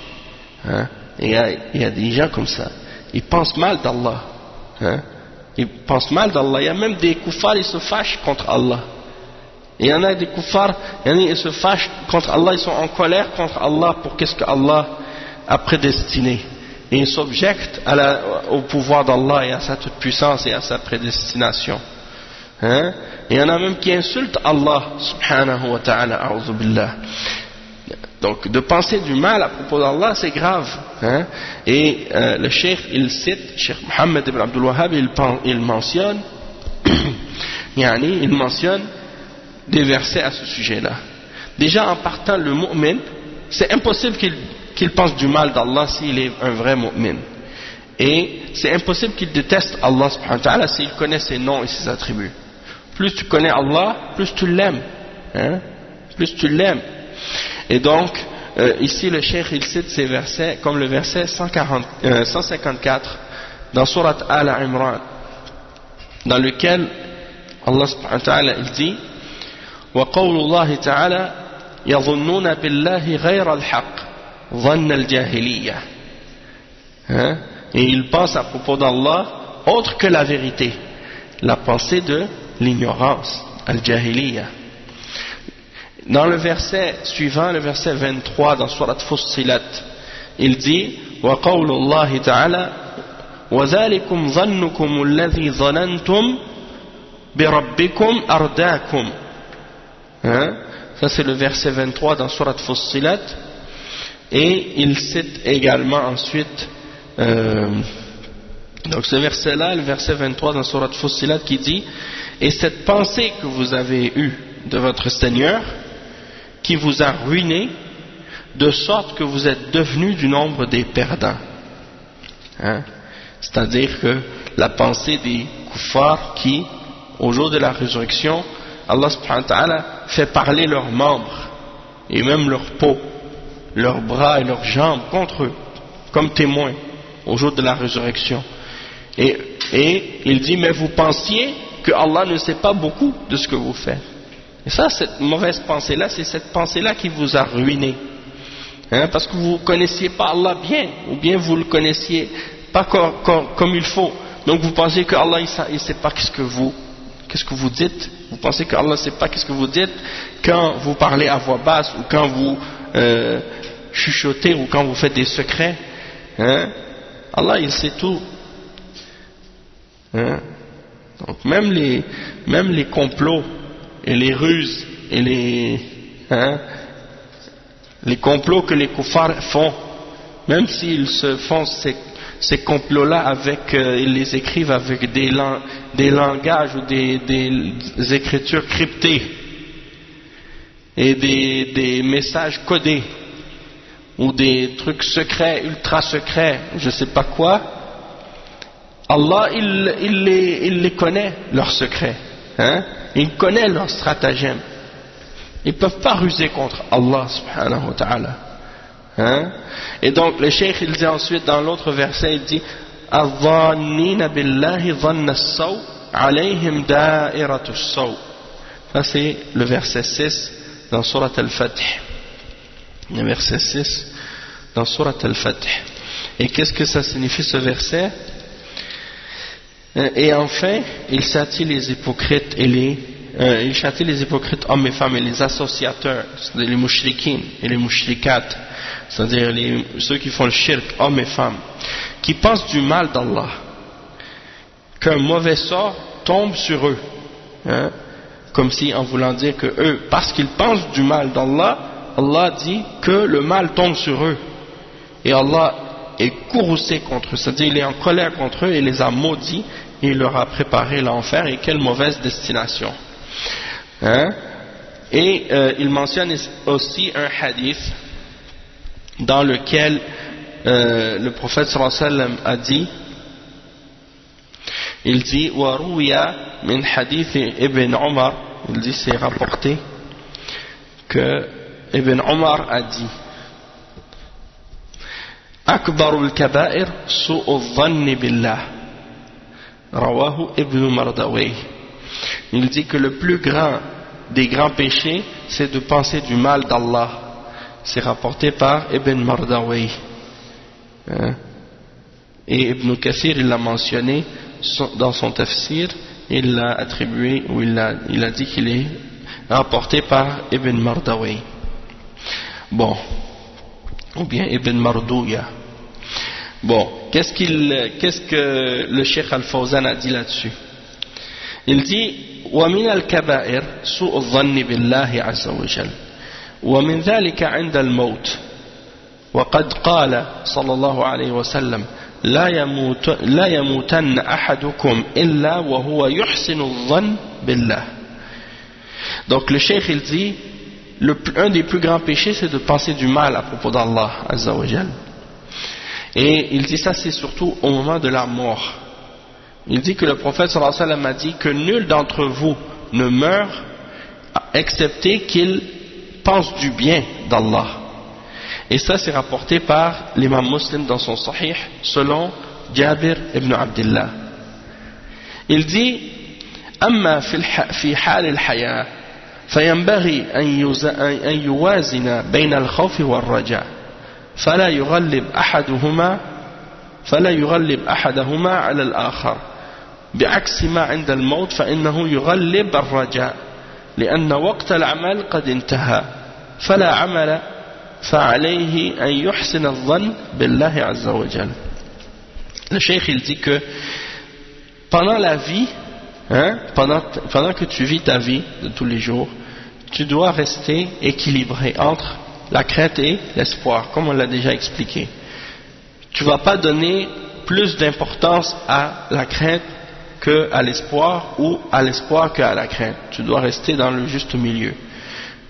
S1: Il y a des gens comme ça, ils pensent mal d'Allah. Ils pensent mal d'Allah. Il y a même des kuffars, ils se fâchent contre Allah. Il y en a des kuffars, ils se fâchent contre Allah, ils sont en colère contre Allah pour qu'est-ce que Allah a prédestiné. Et ils s'objectent au pouvoir d'Allah et à sa toute puissance et à sa prédestination. Il y en a même qui insultent Allah subhanahu wa ta'ala, a'udhu billah. Donc de penser du mal à propos d'Allah c'est grave. Et le cheikh il cite, Cheikh Mohammed ibn Abdul Wahhab, il mentionne il mentionne des versets à ce sujet-là. Déjà en partant, le mu'min, c'est impossible qu'il pense du mal d'Allah s'il est un vrai mu'min. Et c'est impossible qu'il déteste Allah subhanahu wa ta'ala s'il connaît ses noms et ses attributs. Plus tu connais Allah, plus tu l'aimes. Plus tu l'aimes. Et donc, ici le cheikh il cite ces versets comme le verset 154 dans Surat Al-Imran, dans lequel Allah subhanahu wa ta'ala il dit وقول الله تعالى يظنون بالله غير الحق ظن الجاهلية. Et ils pensent à propos d'Allah autre que la vérité, la pensée de l'ignorance, al-jahiliya. Dans le verset suivant, le verset 23 dans Surat Fussilat, il dit وقول الله تعالى وذلكم ظنكم الذي ظننتم بربكم أرداكم. Ça c'est le verset 23 dans Surat Fussilat. Et il cite également ensuite donc ce verset là, le verset 23 dans Surat Fussilat qui dit et cette pensée que vous avez eue de votre Seigneur qui vous a ruiné de sorte que vous êtes devenus du nombre des perdants. C'est-à-dire que la pensée des kuffars qui au jour de la résurrection Allah subhanahu wa ta'ala fait parler leurs membres et même leur peau, leurs bras et leurs jambes contre eux comme témoins au jour de la résurrection. Et il dit mais vous pensiez que Allah ne sait pas beaucoup de ce que vous faites. Et ça, cette mauvaise pensée là, c'est cette pensée là qui vous a ruiné, parce que vous ne connaissiez pas Allah bien, ou bien vous le connaissiez pas comme il faut, Donc vous pensez que Allah il ne sait pas qu'est-ce que vous dites. Vous pensez que Allah ne sait pas qu'est-ce que vous dites quand vous parlez à voix basse ou quand vous chuchotez ou quand vous faites des secrets. Hein? Allah il sait tout. Hein? Donc même les complots et les ruses et les complots que les kuffars font, même s'ils se font ces complots-là avec, ils les écrivent avec des langages ou des écritures cryptées et des messages codés ou des trucs secrets, ultra secrets, je sais pas quoi. Allah il les connaît leurs secrets, hein? Il connaît leurs stratagèmes. Ils ne peuvent pas ruser contre Allah subhanahu wa ta'ala. Hein? Et donc le cheikh il dit ensuite dans l'autre verset, il dit Adh-dhannina billahi dhanna as-saw alayhim da'iratu as-saw. Ça c'est le verset 6 dans Surat Al-Fath. Le verset 6 dans Surat Al-Fath. Et qu'est-ce que ça signifie ce verset? Et enfin, il châtie les hypocrites il châtie les hypocrites hommes et femmes et les associateurs, c'est-à-dire les mouchriquines et les mouchrikat, c'est-à-dire ceux qui font le shirk, hommes et femmes, qui pensent du mal d'Allah, qu'un mauvais sort tombe sur eux, hein, comme si en voulant dire que eux, parce qu'ils pensent du mal d'Allah, Allah dit que le mal tombe sur eux, et Allah est courroucé contre eux, c'est-à-dire il est en colère contre eux et les a maudits, et il leur a préparé l'enfer, et quelle mauvaise destination. Hein? Et il mentionne aussi un hadith dans lequel le prophète sallallahu alayhi wa sallam a dit, il dit warouya min hadith Ibn Omar, il dit c'est rapporté que Ibn Omar a dit akbarul kaba'ir su'u dhanni billah rawahu Ibn Mardawayh. Il dit que le plus grand des grands péchés, c'est de penser du mal d'Allah. C'est rapporté par Ibn Mardawayh. Et Ibn Kathir, il l'a mentionné dans son tafsir, il l'a attribué, ou il a dit qu'il est rapporté par Ibn Mardawayh. Bon. Ou bien Ibn Mardouya. Bon. Qu'est-ce que le Cheikh Al-Fawzan a dit là-dessus? Il dit ومن الكبائر سوء الظن بالله عز وجل ومن ذلك عند الموت وقد قال صلى الله عليه وسلم لا يموتن أحدكم إلا وهو يحسن الظن بالله. Donc le cheikh il dit un des plus grands péchés c'est de penser du mal à propos d'Allah Azza wa Jal. Et il dit ça c'est surtout au moment de la mort. Il dit que le prophète sallallahu alayhi wa sallam a dit que nul d'entre vous ne meurt excepté qu'il pense du bien d'Allah. Et ça c'est rapporté par l'imam Muslim dans son Sahih selon Jabir ibn Abdullah. Il dit أما في حال الحياة فينبغي أن يوازن بين الخوف والرجاء فلا يغلب أحدهما على الآخر بعكس ما عند الموت فإنه يغلب الرجاء لأن وقت العمل قد انتهى فلا عمل فعليه أن يحسن الظن بالله عز وجل. Le cheikh il dit que pendant la vie, pendant que tu vis ta vie de tous les jours, tu dois rester équilibré entre la crainte et l'espoir, comme on l'a déjà expliqué. Tu ne vas pas donner plus d'importance à la crainte qu'à l'espoir ou à l'espoir qu'à la crainte. Tu dois rester dans le juste milieu.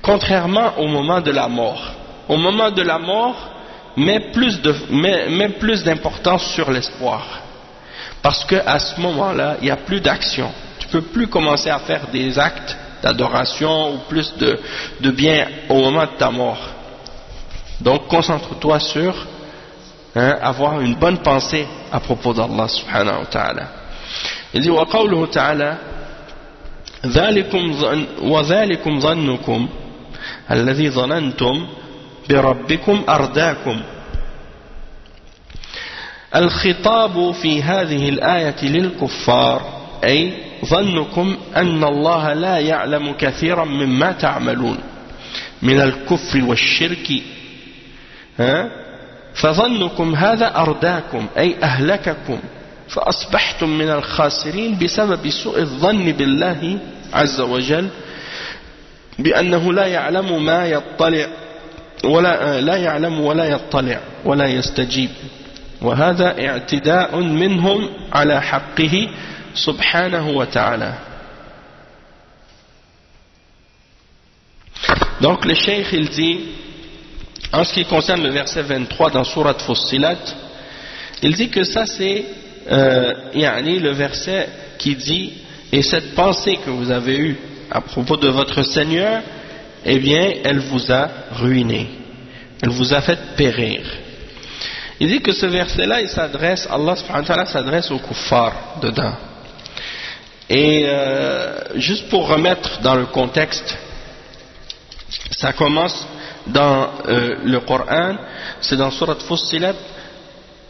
S1: Contrairement au moment de la mort. Au moment de la mort, mets plus d'importance sur l'espoir. Parce qu'à ce moment-là, il n'y a plus d'action. Tu ne peux plus commencer à faire des actes d'adoration ou plus de bien au moment de ta mort. Donc concentre-toi sur avoir une bonne pensée à propos d'Allah subhanahu wa ta'ala. Il dit وقوله تعالى وذلكم ظنكم الذي ظننتم بربكم أرداكم. الخطاب في هذه الآية للكفار أي ظنكم أن الله لا يعلم كثيرا مما تعملون من الكفر والشرك فظنكم هذا أرداكم أي أهلككم فأصبحتم من الخاسرين بسبب سوء الظن بالله عز وجل بأنه لا يعلم ما يطلع ولا يطلع ولا يستجيب وهذا اعتداء منهم على حقه سبحانه وتعالى. Donc le cheikh il dit en ce qui concerne le verset 23 dans Surat Fussilat, il dit que ça c'est le verset qui dit et cette pensée que vous avez eue à propos de votre Seigneur, eh bien elle vous a ruiné, elle vous a fait périr. Il dit que ce verset là il s'adresse, Allah subhanahu wa ta'ala s'adresse aux kuffars dedans. Et juste pour remettre dans le contexte, ça commence dans le Coran, c'est dans Surat Fussilat,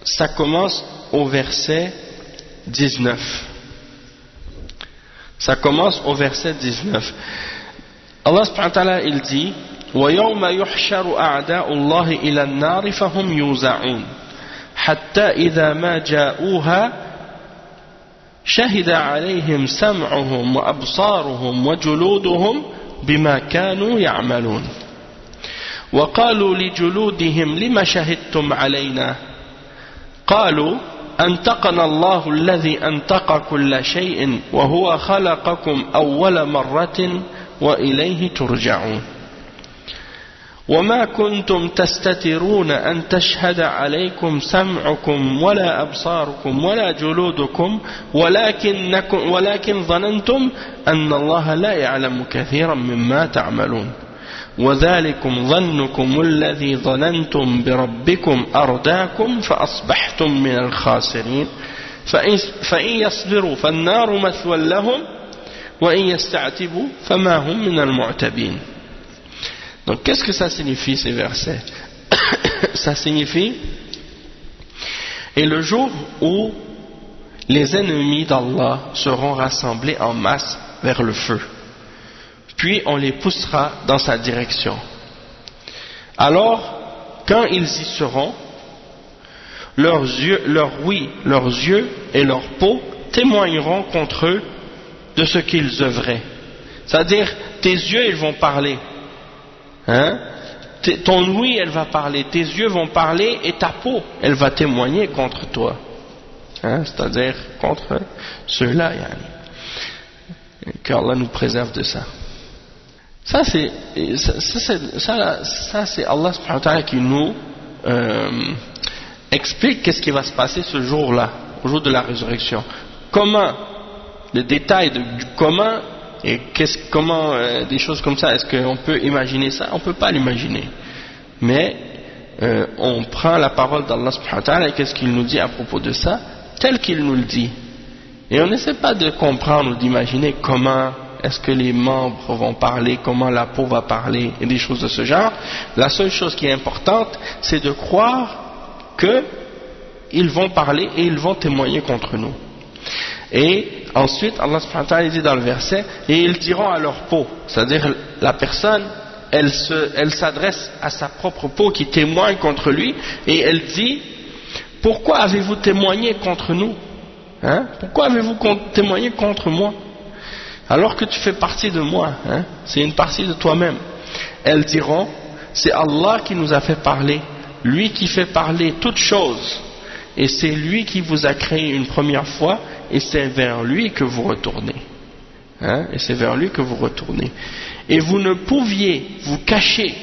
S1: ça commence au verset 19. Ça commence au verset 19. Allah subhanahu wa ta'ala il dit وَيَوْمَ يُحْشَرُ أَعْدَاءُ اللَّهِ إِلَى النَّارِ فَهُمْ يُوزَعُونَ حَتَّى إِذَا مَا جَاءُوهَا شهد عليهم سمعهم وأبصارهم وجلودهم بما كانوا يعملون وقالوا لجلودهم لما شهدتم علينا قالوا أنطقنا الله الذي أنطق كل شيء وهو خلقكم أول مرة وإليه ترجعون وما كنتم تستترون أن تشهد عليكم سمعكم ولا أبصاركم ولا جلودكم ولكن ظننتم أن الله لا يعلم كثيرا مما تعملون وذلكم ظنكم الذي ظننتم بربكم أرداكم فأصبحتم من الخاسرين فإن يصبروا فالنار مثوى لهم وإن يستعتبوا فما هم من المعتبين. Donc qu'est-ce que ça signifie ces versets? Ça signifie et le jour où les ennemis d'Allah seront rassemblés en masse vers le feu, puis on les poussera dans sa direction. Alors quand ils y seront, leurs yeux et leur peau témoigneront contre eux de ce qu'ils œuvraient. C'est-à-dire tes yeux ils vont parler. Ton ouïe elle va parler, tes yeux vont parler et ta peau elle va témoigner contre toi, c'est-à-dire contre ceux-là, qu'Allah nous préserve de ça. Ça c'est Allah subhanahu wa ta'ala qui nous explique qu'est-ce qui va se passer ce jour-là, au jour de la résurrection. Comment, le détail du comment et comment des choses comme ça, est-ce qu'on peut imaginer ça? On ne peut pas l'imaginer. Mais on prend la parole d'Allah subhanahu wa ta'ala et qu'est-ce qu'il nous dit à propos de ça, tel qu'il nous le dit. Et on n'essaie pas de comprendre ou d'imaginer comment est-ce que les membres vont parler, comment la peau va parler et des choses de ce genre. La seule chose qui est importante, c'est de croire qu'ils vont parler et ils vont témoigner contre nous. Et ensuite Allah subhanahu wa ta'ala dit dans le verset et ils diront à leur peau, c'est-à-dire la personne elle s'adresse à sa propre peau qui témoigne contre lui et elle dit pourquoi avez-vous témoigné contre nous, pourquoi avez-vous témoigné contre moi alors que tu fais partie de moi, c'est une partie de toi-même. Elles diront c'est Allah qui nous a fait parler, lui qui fait parler toutes choses et c'est lui qui vous a créé une première fois et c'est vers lui que vous retournez. Et c'est vers lui que vous retournez. Et vous ne pouviez vous cacher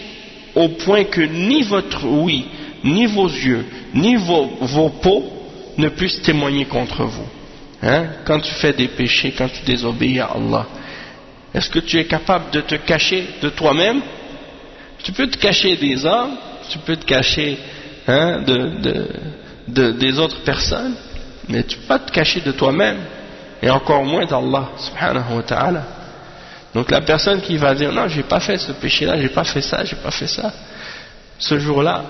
S1: au point que ni votre ouïe, ni vos yeux, ni vos peaux ne puissent témoigner contre vous. Quand tu fais des péchés, quand tu désobéis à Allah, est-ce que tu es capable de te cacher de toi-même? Tu peux te cacher des hommes, tu peux te cacher des autres personnes, mais tu ne peux pas te cacher de toi-même, et encore moins d'Allah subhanahu wa ta'ala. Donc la personne qui va dire non, j'ai pas fait ce péché-là, j'ai pas fait ça, ce jour-là,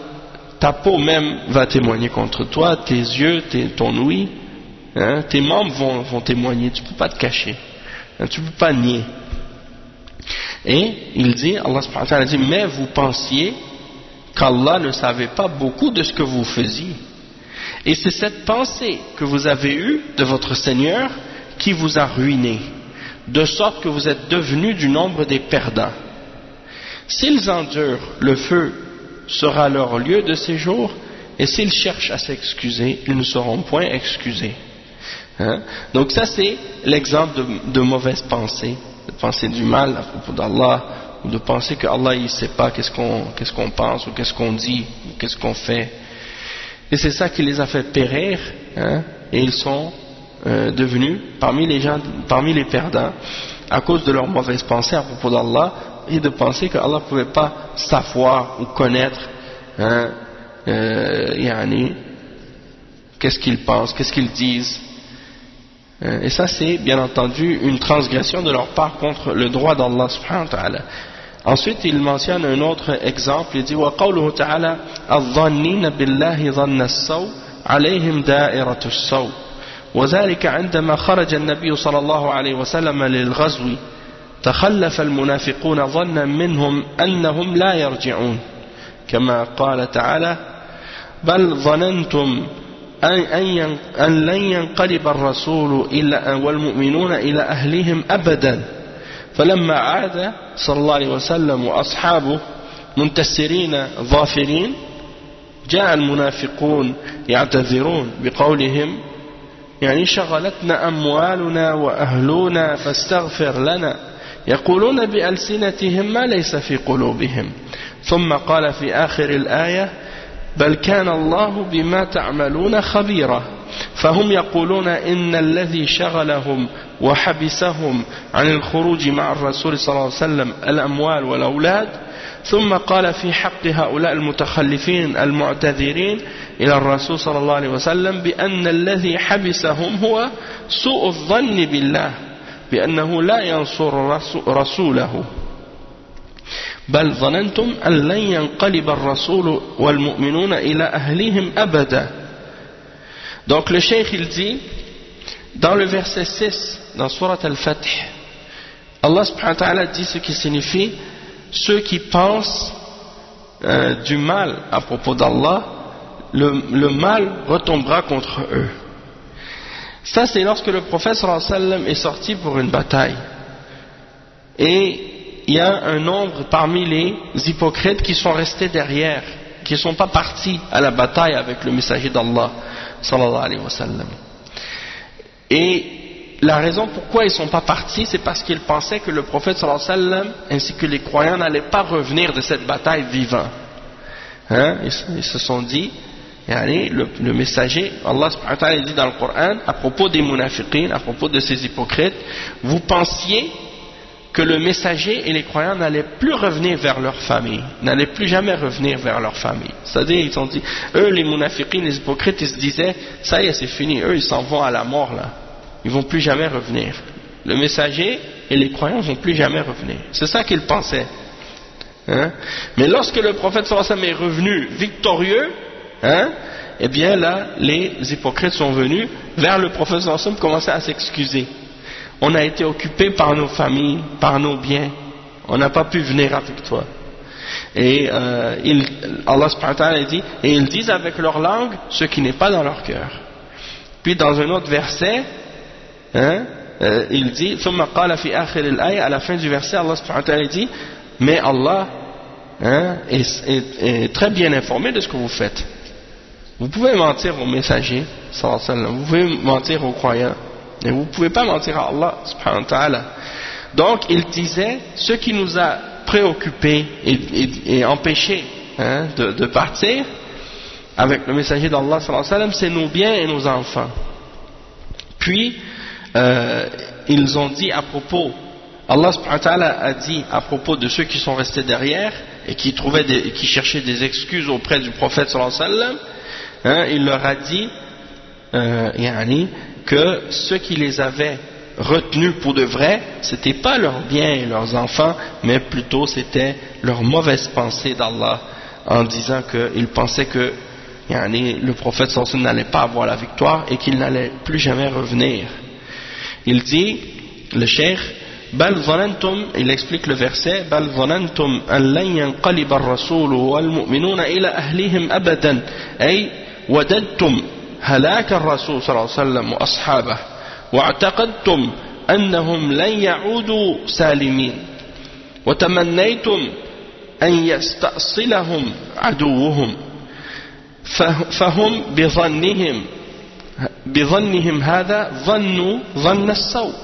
S1: ta peau même va témoigner contre toi, tes yeux, ton ouïe, hein, tes membres vont témoigner, tu ne peux pas te cacher, hein, tu ne peux pas nier. Et il dit, Allah subhanahu wa ta'ala dit, mais vous pensiez qu'Allah ne savait pas beaucoup de ce que vous faisiez. Et c'est cette pensée que vous avez eue de votre Seigneur qui vous a ruiné, de sorte que vous êtes devenus du nombre des perdants. S'ils endurent, le feu sera leur lieu de séjour, et s'ils cherchent à s'excuser, ils ne seront point excusés. Hein? Donc ça c'est l'exemple de mauvaise pensée, de penser du mal à propos d'Allah, ou de penser que Allah il ne sait pas qu'est-ce qu'on pense, ou qu'est-ce qu'on dit, ou qu'est-ce qu'on fait. Et c'est ça qui les a fait périr, hein? Et ils sont devenus parmi les perdants à cause de leur mauvaise pensée à propos d'Allah, et de penser qu'Allah ne pouvait pas savoir ou connaître, hein, qu'est-ce qu'ils pensent, qu'est-ce qu'ils disent. Et ça c'est bien entendu une transgression de leur part contre le droit d'Allah subhanahu wa ta'ala. Ensuite il mentionne un autre exemple, il dit وَقَوْلُهُ تَعَالَى الظَّنِّينَ بِاللَّهِ ظَنَّ السَّوْءِ عَلَيْهِمْ دَائِرَةُ السَّوْءِ وذلك عندما خرج النبي صلى الله عليه وسلم للغزو تخلف المنافقون ظنا منهم أنهم لا يرجعون كما قال تعالى بل ظننتم أن لن ينقلب الرسول والمؤمنون إلى أهلهم أبدا فلما عاد صلى الله عليه وسلم وأصحابه منتصرين ظافرين جاء المنافقون يعتذرون بقولهم يعني شغلتنا أموالنا وأهلنا فاستغفر لنا يقولون بألسنتهم ما ليس في قلوبهم ثم قال في آخر الآية بل كان الله بما تعملون خبيرا فهم يقولون إن الذي شغلهم وحبسهم عن الخروج مع الرسول صلى الله عليه وسلم الأموال والأولاد ثم قال في حق هؤلاء المتخلفين المعتذرين إلى الرسول صلى الله عليه وسلم بأن الذي حبسهم هو سوء الظن بالله بأنه لا ينصر رسوله بل ظننتم أن لن ينقلب الرسول والمؤمنون إلى أهلهم أبدا. Donc le cheikh il dit dans le verset 6 dans Surat Al-Fath, Allah subhanahu wa ta'ala dit ce qui signifie ceux qui pensent du mal à propos d'Allah, le mal retombera contre eux. Ça c'est lorsque le prophète sallallahu alayhi wa sallam est sorti pour une bataille et il y a un nombre parmi les hypocrites qui sont restés derrière, qui ne sont pas partis à la bataille avec le messager d'Allah sallallahu alayhi wa sallam. Et la raison pourquoi ils ne sont pas partis, c'est parce qu'ils pensaient que le prophète sallallahu alayhi wa sallam ainsi que les croyants n'allaient pas revenir de cette bataille vivants. Hein? Ils se sont dit, le messager, Allah subhanahu wa ta'ala dit dans le Coran à propos des munafiqin, à propos de ces hypocrites, vous pensiez que le messager et les croyants n'allaient plus revenir vers leur famille, n'allaient plus jamais revenir vers leur famille. C'est-à-dire, ils ont dit, eux les munafiqin, les hypocrites, ils se disaient, ça y est, c'est fini, eux ils s'en vont à la mort là, ils vont plus jamais revenir. Le messager et les croyants ne vont plus jamais revenir. C'est ça qu'ils pensaient. Hein? Mais lorsque le prophète sallallahu alayhi wa sallam est revenu victorieux, hein, eh bien là, les hypocrites sont venus vers le prophète sallallahu alayhi wa sallam, commencer à s'excuser. On a été occupés par nos familles, par nos biens, on n'a pas pu venir avec toi. Et Allah subhanahu wa ta'ala dit, et ils disent avec leur langue ce qui n'est pas dans leur cœur. Puis dans un autre verset, hein, il dit, ثم قال في آخر الآية, à la fin du verset, Allah subhanahu wa ta'ala dit, mais Allah, hein, est très bien informé de ce que vous faites. Vous pouvez mentir aux messagers, sallallahu alayhi wa sallam, vous pouvez mentir aux croyants, mais vous ne pouvez pas mentir à Allah subhanahu wa ta'ala. Donc il disait, ce qui nous a préoccupés et empêchés, hein, de partir avec le messager d'Allah sallallahu alayhi wa sallam, c'est nos biens et nos enfants. Puis ils ont dit à propos, Allah subhanahu wa ta'ala a dit à propos de ceux qui sont restés derrière et qui cherchaient des excuses auprès du prophète sallallahu alayhi wa sallam, hein, il leur a dit que ceux qui les avaient retenus pour de vrai, c'était pas leurs biens et leurs enfants, mais plutôt c'était leur mauvaise pensée d'Allah en disant qu'il pensait que le prophète sallallahu alayhi wa sallam n'allait pas avoir la victoire et qu'il n'allait plus jamais revenir. Il dit, le cheikh, بل ظننتم, il explique le verset, بل ظننتم أن لن ينقلب الرسول والمؤمنون إلى أهلهم أبدا أي وددتم هلاك الرسول صلى الله عليه وسلم وأصحابه واعتقدتم أنهم لن يعودوا سالمين وتمنيتم أن يستأصلهم عدوهم فهم بظنهم هذا ظنوا ظن السوء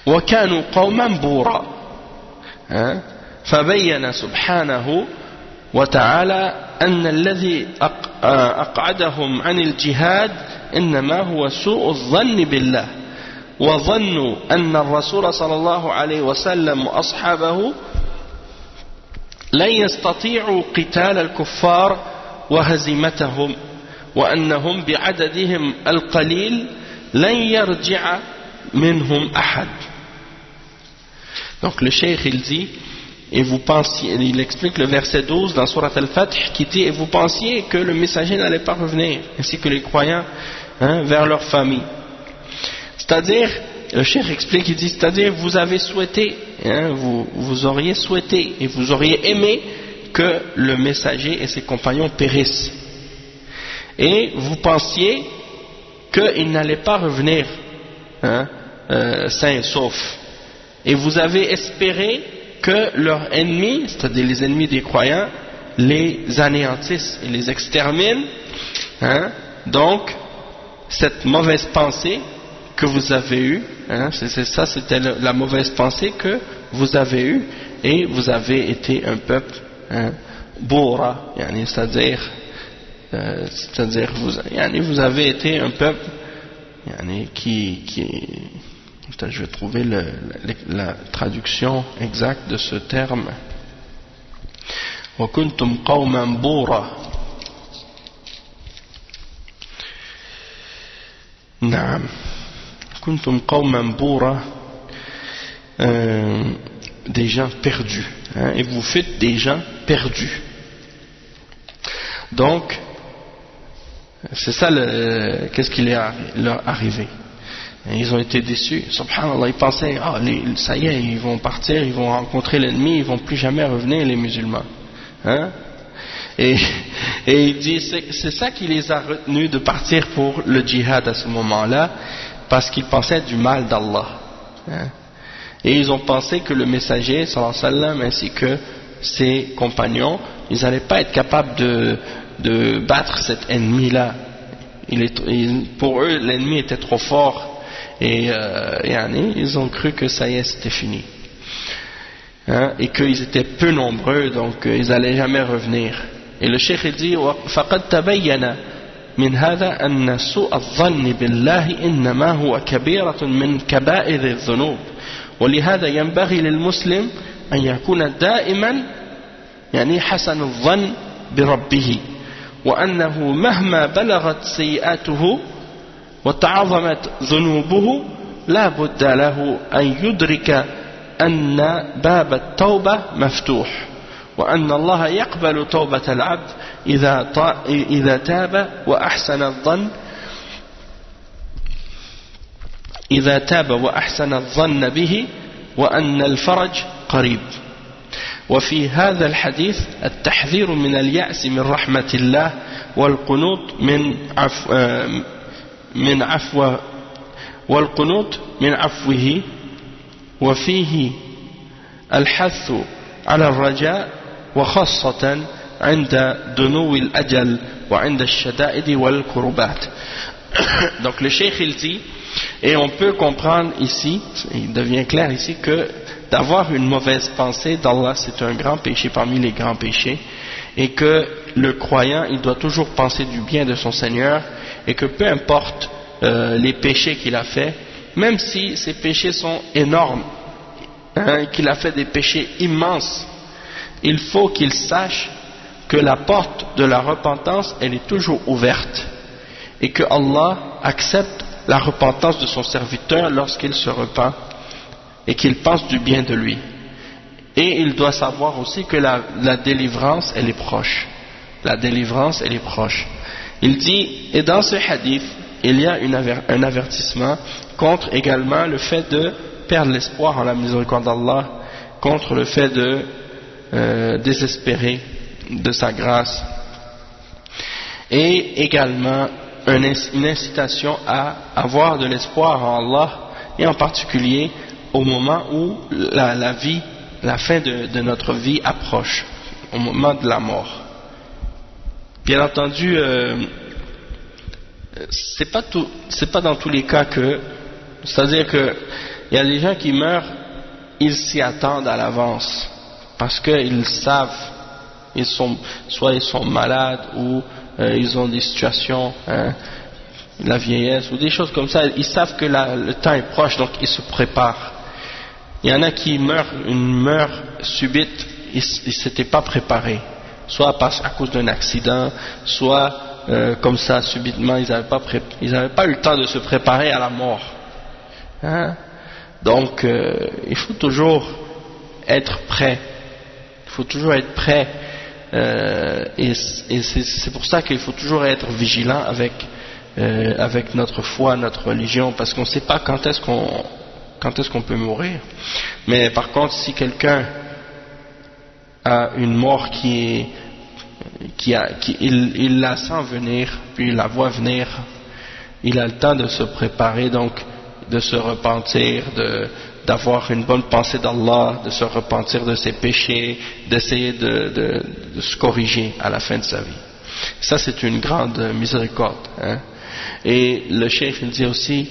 S1: وكانوا قوما بورا فبين سبحانه وتعالى أن الذي أقعدهم عن الجهاد إنما هو سوء الظن بالله وظنوا أن الرسول صلى الله عليه وسلم وأصحابه لن يستطيعوا قتال الكفار وهزيمتهم وأنهم بعددهم القليل لن يرجع منهم أحد. Donc le cheikh il dit, et vous pensiez, il explique le verset 12 dans Surat Al-Fath qui dit, et vous pensiez que le messager n'allait pas revenir, ainsi que les croyants vers leur famille. C'est-à-dire, le cheikh explique, il dit, c'est-à-dire vous avez souhaité, vous auriez souhaité et vous auriez aimé que le messager et ses compagnons périssent. Et vous pensiez qu'ils n'allaient pas revenir sains et saufs. Et vous avez espéré que leurs ennemis, c'est-à-dire les ennemis des croyants, les anéantissent et les exterminent. Donc, cette mauvaise pensée que vous avez eue, c'était la mauvaise pensée que vous avez eue, et vous avez été un peuple bourra, c'est-à-dire vous avez été un peuple qui je vais trouver la traduction exacte de ce terme. وَكُنْتُمْ قَوْمًا بُورًا. نعم. كُنْتُمْ قَوْمًا بُورًا, des gens perdus. Et vous faites des gens perdus. Donc, c'est ça qu'est-ce qui leur est arrivé. Ils ont été déçus, subhanallah, ils pensaient, ça y est, ils vont partir, ils vont rencontrer l'ennemi, ils vont plus jamais revenir, les musulmans. Et il dit, c'est ça qui les a retenus de partir pour le djihad à ce moment-là, parce qu'ils pensaient du mal d'Allah. Et ils ont pensé que le messager, sallallahu alayhi wa sallam, ainsi que ses compagnons, ils n'allaient pas être capables de battre cet ennemi-là. Pour eux, l'ennemi était trop fort. Et ils ont cru que ça y est, c'était fini. Et qu'ils étaient peu nombreux, donc ils n'allaient jamais revenir. Et le cheikh dit, فَقَدْ تَبَيَّنَ مِنْ هَذَا أَنَّ سُوءَ الظَّنِّ بِاللَّهِ إِنَّمَا هُوَ كَبِيرَةٌ مِنْ كَبَائِرِ الذُّنُوبِ ولهذا ينبغي للمسلم أن يكون دائما حسن الظن بربه وأنه مهما بلغت سيئاته وتعظمت ذنوبه لا بد له أن يدرك أن باب التوبة مفتوح وأن الله يقبل توبة العبد إذا تاب وأحسن الظن به وأن الفرج قريب. وفي هذا الحديث التحذير من اليأس من رحمة الله والقنوط من عفوه وفيه الحث على الرجاء وخاصة عند دنو الأجل وعند الشدائد والكربات. Donc le cheikh il dit, et on peut comprendre ici, il devient clair ici que d'avoir une mauvaise pensée d'Allah c'est un grand péché parmi les grands péchés, et que le croyant il doit toujours penser du bien de son Seigneur, et que peu importe les péchés qu'il a fait, même si ces péchés sont énormes, qu'il a fait des péchés immenses, il faut qu'il sache que la porte de la repentance elle est toujours ouverte, et que Allah accepte la repentance de son serviteur lorsqu'il se repent et qu'il pense du bien de lui, Et il doit savoir aussi que la délivrance, elle est proche. La délivrance, elle est proche. Il dit, et dans ce hadith, il y a un avertissement contre également le fait de perdre l'espoir en la miséricorde d'Allah, contre le fait de désespérer de sa grâce, et également une incitation à avoir de l'espoir en Allah, et en particulier au moment où la fin de notre vie approche, au moment de la mort. Bien entendu, c'est pas dans tous les cas que, c'est-à-dire que il y a des gens qui meurent, ils s'y attendent à l'avance parce qu'ils savent, soit ils sont malades ou ils ont des situations, la vieillesse ou des choses comme ça, ils savent que le temps est proche, donc ils se préparent. Il y en a qui meurent une mort subite, ils s'étaient pas préparés, soit à cause d'un accident, soit comme ça subitement, ils n'avaient pas eu le temps de se préparer à la mort. Donc il faut toujours être prêt. Il faut toujours être prêt, et c'est pour ça qu'il faut toujours être vigilant avec notre foi, notre religion, parce qu'on ne sait pas quand est-ce qu'on peut mourir. Mais par contre, si quelqu'un a une mort il la sent venir, puis il la voit venir, il a le temps de se préparer, donc de se repentir, d'avoir une bonne pensée d'Allah, de se repentir de ses péchés, d'essayer de se corriger à la fin de sa vie. Ça, c'est une grande miséricorde. Et le cheikh, il dit aussi,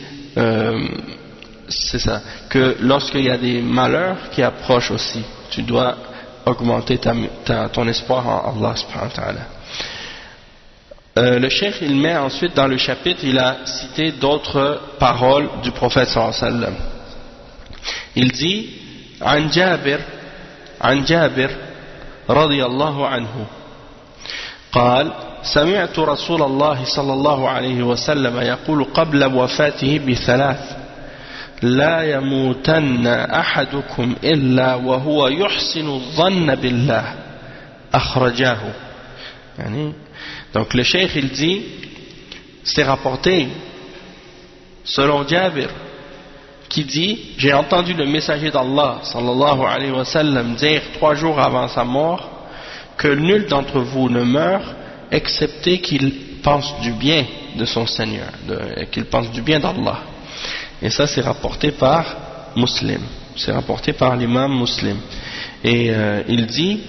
S1: c'est ça, que lorsqu'il y a des malheurs qui approchent aussi, tu dois augmenter ton espoir en Allah subhanahu wa ta'ala. Le cheikh, il met ensuite dans le chapitre, il a cité d'autres paroles du prophète sallallahu alayhi wa sallam. Il dit, عن جابر رضي الله عنه قال سمعت رسول الله صلى الله عليه وسلم يقول قبل وفاته بثلاث لا يموتن أحدكم إلا وهو يحسن الظن بالله أخرجاه. Donc le cheikh il dit, c'est rapporté selon Jabir qui dit, j'ai entendu le messager d'Allah sallallahu alayhi wa sallam dire 3 jours avant sa mort que nul d'entre vous ne meurt excepté qu'il pense du bien de son Seigneur, qu'il pense du bien d'Allah. Et ça c'est rapporté par Muslim, c'est rapporté par l'imam Muslim. Et il dit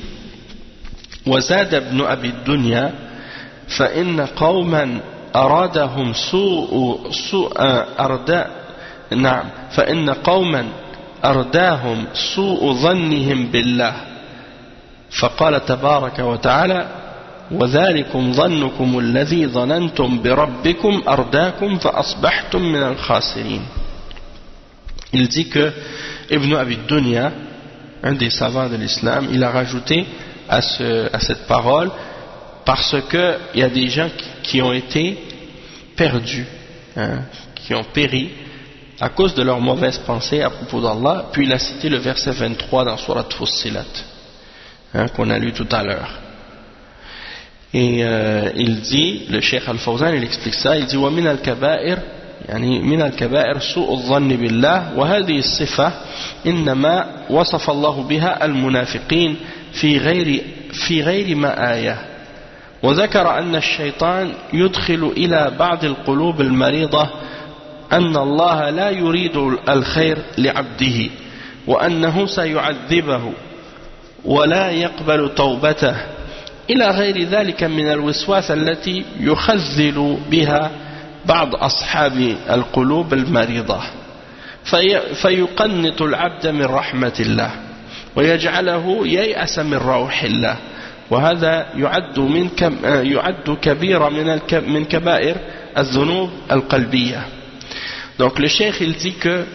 S1: وزاد ابن أبي الدنيا فإن قوما أرادهم فإن قوما أرداهم سوء ظنهم بالله فقال تبارك وتعالى وذلكم ظنكم الذي ظننتم بربكم أرداكم فأصبحتم من الخاسرين. Il dit que Ibn Abi Dunya, un des savants de l'islam, il a rajouté à cette parole parce que il y a des gens qui ont été perdus, qui ont péri à cause de leurs mauvaises pensées à propos d'Allah. Puis il a cité le verset 23 dans Surat Fussilat, qu'on a lu tout à l'heure. Et il dit, le Cheikh Al-Fawzan, il explique ça, il dit وَمِنَ الْكَبَائِرِ يعني من الكبائر سوء الظن بالله وهذه الصفة إنما وصف الله بها المنافقين في غير ما آية وذكر أن الشيطان يدخل إلى بعض القلوب المريضة أن الله لا يريد الخير لعبده وأنه سيعذبه ولا يقبل توبته إلى غير ذلك من الوسواس التي يخذل بها بعض أصحاب القلوب المريضة فيقنط العبد من رحمة الله ويجعله ييأس من روح الله وهذا يعد كبيرة من كبائر الذنوب القلبية. Donc le cheikh il dit que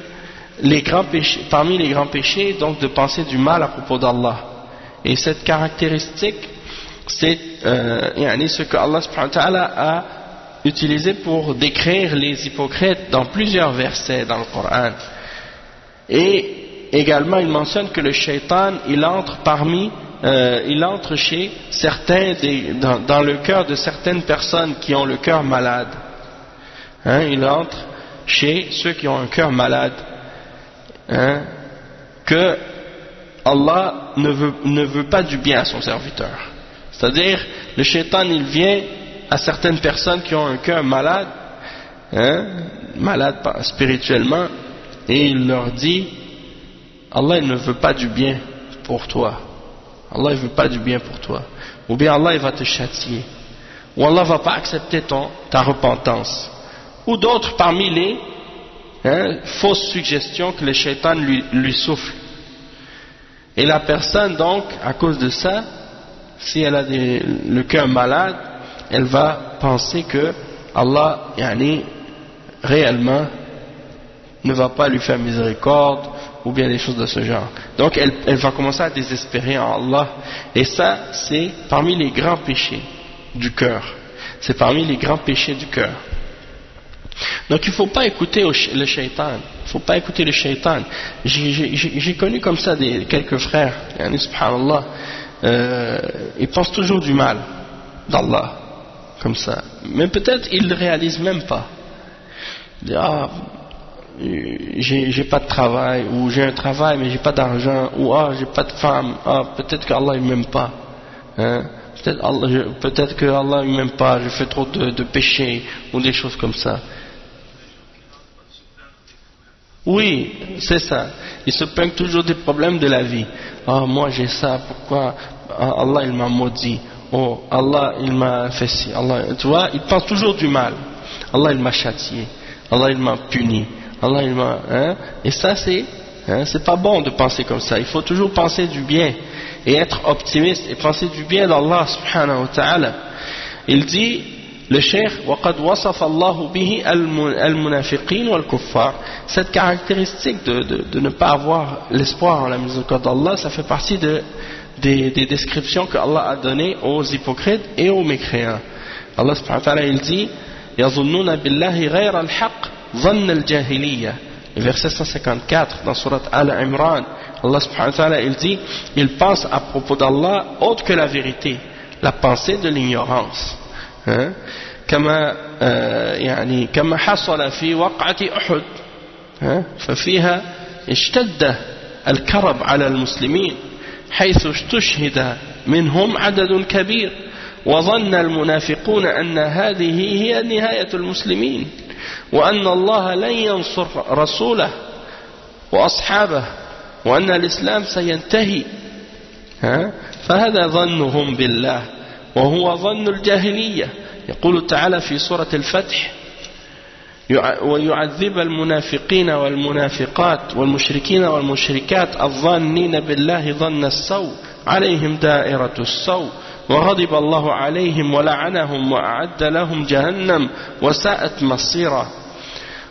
S1: parmi les grands péchés, donc de penser du mal à propos d'Allah, et cette caractéristique c'est ce que Allah subhanahu wa ta'ala a utilisé pour décrire les hypocrites dans plusieurs versets dans le Coran. Et également il mentionne que le shaitan il entre chez certains dans le cœur de certaines personnes qui ont le cœur malade, hein, il entre chez ceux qui ont un cœur malade, hein, que Allah ne veut pas du bien à son serviteur. C'est-à-dire le shaitan il vient à certaines personnes qui ont un cœur malade, hein, malade spirituellement, et il leur dit Allah il ne veut pas du bien pour toi, Allah il veut pas du bien pour toi, ou bien Allah il va te châtier, ou Allah va pas accepter ta repentance, ou d'autres parmi les fausses suggestions que le shaitan lui souffle. Et la personne donc à cause de ça, si elle a le cœur malade, elle va penser que Allah réellement ne va pas lui faire miséricorde, ou bien des choses de ce genre. Donc elle va commencer à désespérer en Allah, et ça c'est parmi les grands péchés du cœur, c'est parmi les grands péchés du cœur. Donc il ne faut pas écouter le shaitan, il ne faut pas écouter le shaitan. J'ai connu comme ça quelques frères, subhanallah, ils pensent toujours du mal d'Allah, comme ça, mais peut-être ils ne le réalisent même pas. Ils disent, j'ai pas de travail, ou j'ai un travail mais j'ai pas d'argent, ou j'ai pas de femme, peut-être qu'Allah il m'aime pas, hein? Peut-être que Allah il m'aime pas, je fais trop de péchés, ou des choses comme ça. Oui, c'est ça, ils se plaignent toujours des problèmes de la vie. Moi j'ai ça, pourquoi Allah il m'a maudit, Allah il m'a fait ci, tu vois, ils pensent toujours du mal. Allah il m'a châtié, Allah il m'a puni, Allah il m'a, et ça c'est pas bon de penser comme ça. Il faut toujours penser du bien et être optimiste et penser du bien d'Allah subhanahu wa ta'ala. Il dit, le cheikh, وَقَدْ وَصَفَ اللَّهُ بِهِ الْمُنَافِقِينَ وَالْكُفَّارِ. Cette caractéristique de ne pas avoir l'espoir en la miséricorde d'Allah, ça fait partie des descriptions que Allah a données aux hypocrites et aux mécréants. Allah subhanahu wa ta'ala il dit, يَظُنُّونَ بِاللَّهِ غَيْرَ الْحَقِّ ظَنَّ الْجَاهِلِيَّةِ. Verset 154 dans Surat Al-Imran, Allah subhanahu wa ta'ala il dit, ils pensent à propos d'Allah autre que la vérité, la pensée de l'ignorance. كما حصل في وقعة أحد ففيها اشتد الكرب على المسلمين حيث استشهد منهم عدد كبير وظن المنافقون أن هذه هي نهاية المسلمين وأن الله لن ينصر رسوله وأصحابه وأن الإسلام سينتهي فهذا ظنهم بالله وهو ظن الجاهلية. يقول تعالى في سورة الفتح ويعذب المنافقين والمنافقات والمشركين والمشركات الظانين بالله ظن السوء عليهم دائرة السوء وغضب الله عليهم ولعنهم وأعد لهم جهنم وساءت مصيرا.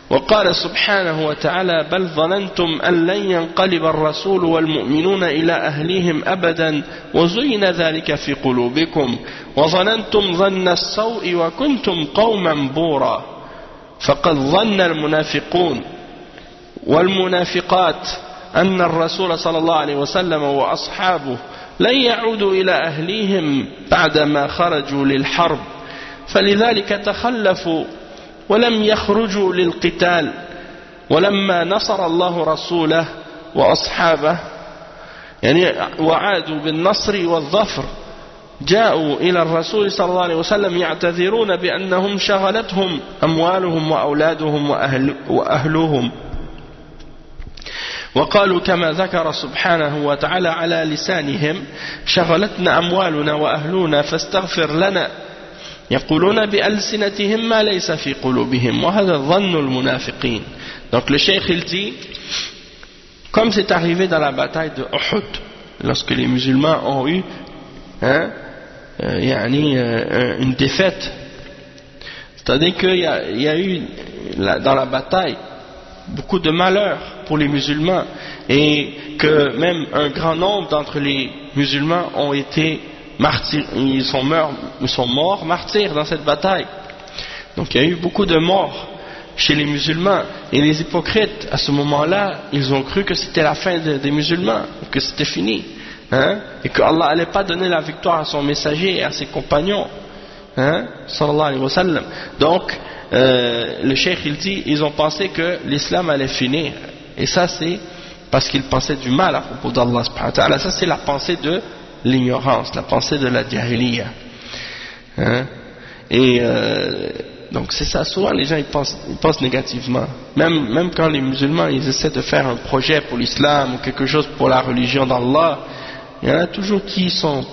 S1: وقال سبحانه وتعالى بل ظننتم أن لن ينقلب الرسول والمؤمنون إلى أهليهم أبدا وزين ذلك في قلوبكم وظننتم ظن السوء وكنتم قوما بورا. فقد ظن المنافقون والمنافقات أن الرسول صلى الله عليه وسلم وأصحابه لن يعودوا إلى أهليهم بعدما خرجوا للحرب فلذلك تخلفوا ولم يخرجوا للقتال ولما نصر الله رسوله وأصحابه وعادوا بالنصر والظفر جاءوا إلى الرسول صلى الله عليه وسلم يعتذرون بأنهم شغلتهم أموالهم وأولادهم وأهلهم وقالوا كما ذكر سبحانه وتعالى على لسانهم شغلتنا أموالنا وأهلنا فاستغفر لنا يقولون بألسنتهم ما ليس في قلوبهم وهذا ظن المنافقين. Donc le cheikh il dit, comme c'est arrivé dans la bataille de Uhud, lorsque les musulmans ont eu une défaite, c'est-à-dire qu'il y a eu dans la bataille beaucoup de malheurs pour les musulmans et que même un grand nombre d'entre les musulmans ont été martyrs, ils sont morts martyrs dans cette bataille. Donc il y a eu beaucoup de morts chez les musulmans. Et les hypocrites, à ce moment-là, ils ont cru que c'était la fin des musulmans, que c'était fini, et que Allah allait pas donner la victoire à son messager et à ses compagnons, sallallahu alayhi wa sallam. Donc, le cheikh il dit, ils ont pensé que l'islam allait finir. Et ça c'est parce qu'ils pensaient du mal à propos d'Allah subhanahu wa ta'ala. Ça c'est la pensée de l'ignorance, la pensée de la jahiliya. Donc c'est ça, souvent les gens ils pensent négativement. Même quand les musulmans ils essaient de faire un projet pour l'islam ou quelque chose pour la religion d'Allah, il y en a toujours qui sont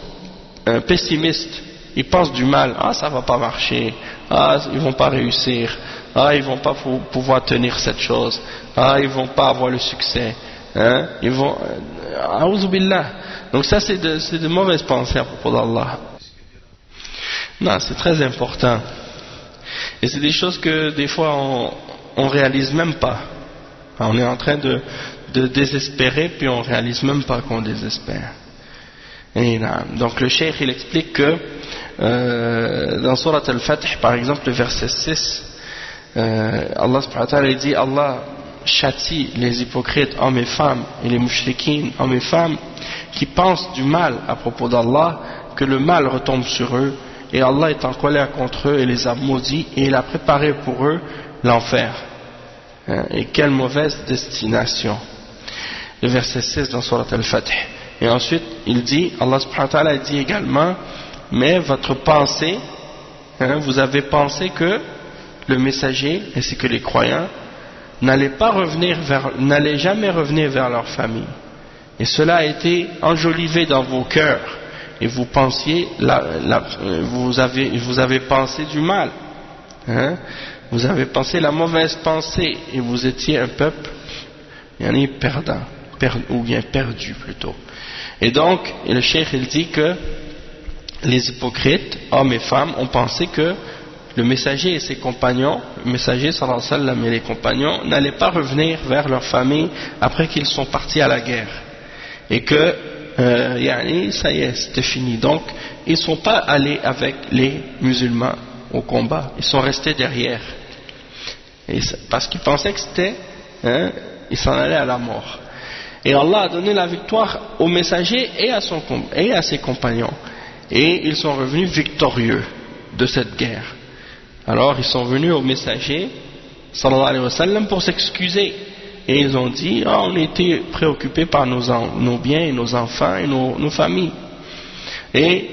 S1: pessimistes. Ils pensent du mal. Ah, ça va pas marcher. Ah, ils vont pas réussir. Ah, ils vont pas pouvoir tenir cette chose. Ah, ils vont pas avoir le succès. Ils vont. A'oudhu billah. Donc ça c'est de mauvaises pensées à propos d'Allah. Non, c'est très important. Et c'est des choses que des fois on réalise même pas. On est en train de désespérer puis on réalise même pas qu'on désespère. Et donc le cheikh il explique que dans Surat Al-Fath par exemple le verset 6, Allah subhanahu wa ta'ala dit Allah châtie les hypocrites hommes et femmes et les mushrikines hommes et femmes qui pensent du mal à propos d'Allah, que le mal retombe sur eux et Allah est en colère contre eux et les a maudits et il a préparé pour eux l'enfer. Et quelle mauvaise destination. Le verset 6 dans Surat Al-Fath. Et ensuite il dit, Allah subhanahu wa ta'ala dit également, mais votre pensée, vous avez pensé que le messager ainsi que les croyants n'allaient jamais revenir vers leur famille. Et cela a été enjolivé dans vos cœurs. Et vous pensiez, vous avez pensé du mal. Vous avez pensé la mauvaise pensée. Et vous étiez un peuple, perdant, ou bien perdu plutôt. Et donc, le cheikh il dit que les hypocrites, hommes et femmes, ont pensé que le messager et ses compagnons, le messager sallallahu alayhi wa sallam et les compagnons, n'allaient pas revenir vers leur famille après qu'ils sont partis à la guerre. Et que, ça y est, c'était fini. Donc, ils ne sont pas allés avec les musulmans au combat. Ils sont restés derrière. Parce qu'ils pensaient que c'était, ils s'en allaient à la mort. Et Allah a donné la victoire au messager et à ses compagnons. Et ils sont revenus victorieux de cette guerre. Alors ils sont venus au messager sallallahu alayhi wa sallam pour s'excuser. Et ils ont dit, on était préoccupés par nos biens et nos enfants et nos familles. Et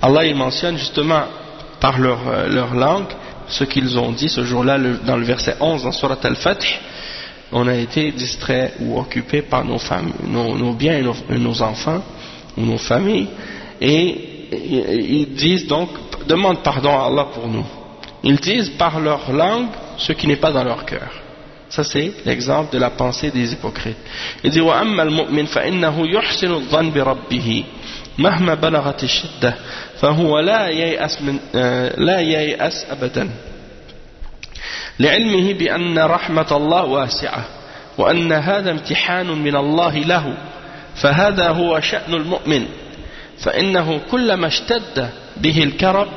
S1: Allah il mentionne justement par leur langue ce qu'ils ont dit ce jour-là dans le verset 11 dans Surat Al-Fath. On a été distraits ou occupés par nos familles, nos biens et nos enfants ou nos familles, et ils disent donc, demande pardon à Allah pour nous. Ils disent par leur langue ce qui n'est pas dans leur cœur. Ça c'est l'exemple de la pensée des hypocrites. Il dit وَأَمَّا الْمُؤْمِنْ فَإِنَّهُ يُحْسِنُ الظَّنَّ بِرَبِّهِ مهما بلغت الشدة فهو لا ييأس أبدا لعلمه بأن رحمة الله واسعة وأن هذا امتحان من الله له فهذا هو شأن المؤمن فإنه كلما اشتد به الكرب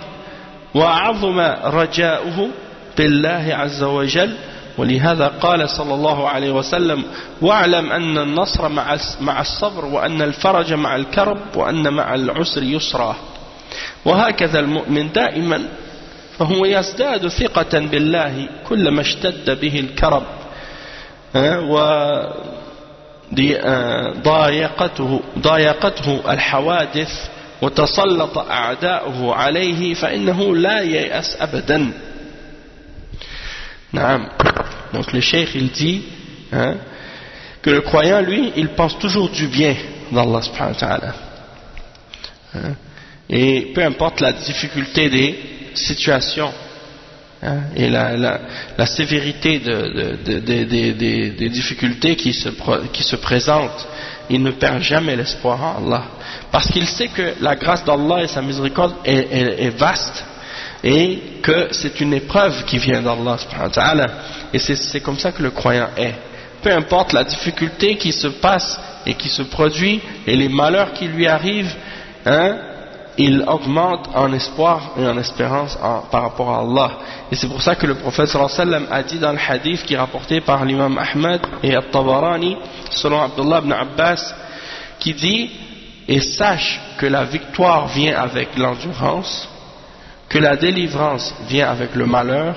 S1: وعظم رجاؤه بالله عز وجل ولهذا قال صلى الله عليه وسلم واعلم أن النصر مع الصبر وأن الفرج مع الكرب وأن مع العسر يسرا وهكذا المؤمن دائما فهو يزداد ثقة بالله كلما اشتد به الكرب ضايقته الحوادث وتسلط أعداؤه عليه فإنه لا ييأس أبدا. Donc le cheikh il dit que le croyant lui il pense toujours du bien d'Allah subhanahu wa ta'ala, et peu importe la difficulté des situations et la sévérité des difficultés qui se présentent, il ne perd jamais l'espoir en Allah parce qu'il sait que la grâce d'Allah et sa miséricorde est vaste et que c'est une épreuve qui vient d'Allah subhanahu wa ta'ala, et c'est comme ça que le croyant est. Peu importe la difficulté qui se passe et qui se produit et les malheurs qui lui arrivent, il augmente en espoir et en espérance par rapport à Allah. Et c'est pour ça que le prophète sallallahu alayhi wa sallam a dit dans le hadith qui est rapporté par l'imam Ahmad et At-Tabarani selon Abdullah ibn Abbas, qui dit: et sache que la victoire vient avec l'endurance, que la délivrance vient avec le malheur,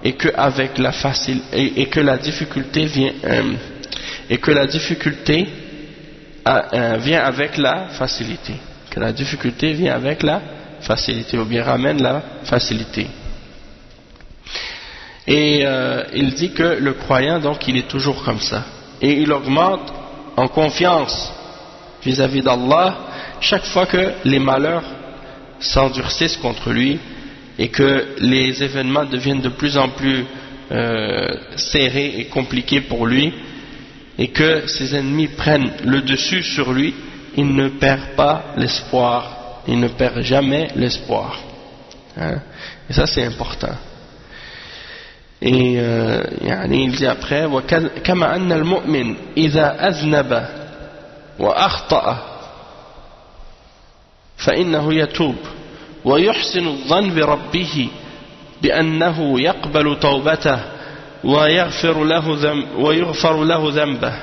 S1: et que avec la et que la difficulté vient vient avec la facilité. Que la difficulté vient avec la facilité, ou bien ramène la facilité. Et il dit que le croyant, donc, il est toujours comme ça. Et il augmente en confiance vis-à-vis d'Allah chaque fois que les malheurs s'endurcissent contre lui et que les événements deviennent de plus en plus serrés et compliqués pour lui, et que ses ennemis prennent le dessus sur lui, il ne perd pas l'espoir, il ne perd jamais l'espoir. Hein? Et ça c'est important. Et il dit après: كما أن المؤمن إذا أذنب وأخطأ فإنه يتوب ويحسن الظن بربه بأنه يقبل توبته ويغفر له ذنبه.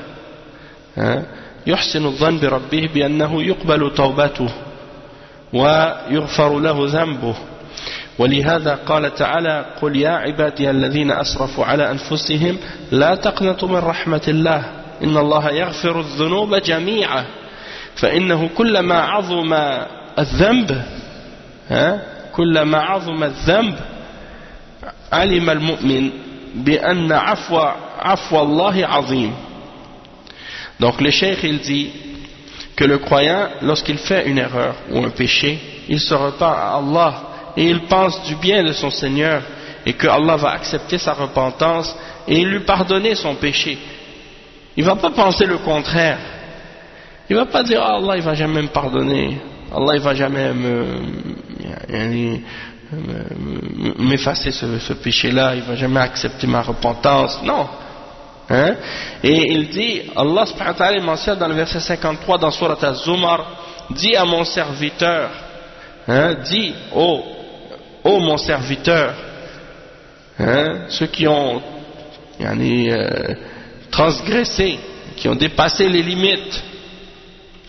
S1: يحسن الظن بربه بأنه يقبل توبته ويغفر له ذنبه. ولهذا قال تعالى: قل يا عبادي الذين أسرفوا على أنفسهم لا تقنطوا من رحمة الله إن الله يغفر الذنوب جميعا فإنه كلما عظم الذنب علم المؤمن بأن عفو الله عظيم. Donc le cheikh il dit que le croyant, lorsqu'il fait une erreur ou un péché, il se repent à Allah et il pense du bien de son Seigneur et que Allah va accepter sa repentance et lui pardonner son péché. Il ne va pas penser le contraire. Il ne va pas dire: oh, Allah il va jamais me pardonner, Allah il va jamais m'effacer ce péché-là, il va jamais accepter ma repentance. Non. Hein? Et il dit, Allah subhanahu wa ta'ala mentionne dans le verset 53 dans Surat Az-Zumar: dis à mon serviteur, dis ô mon serviteur, ceux qui ont transgressé, qui ont dépassé les limites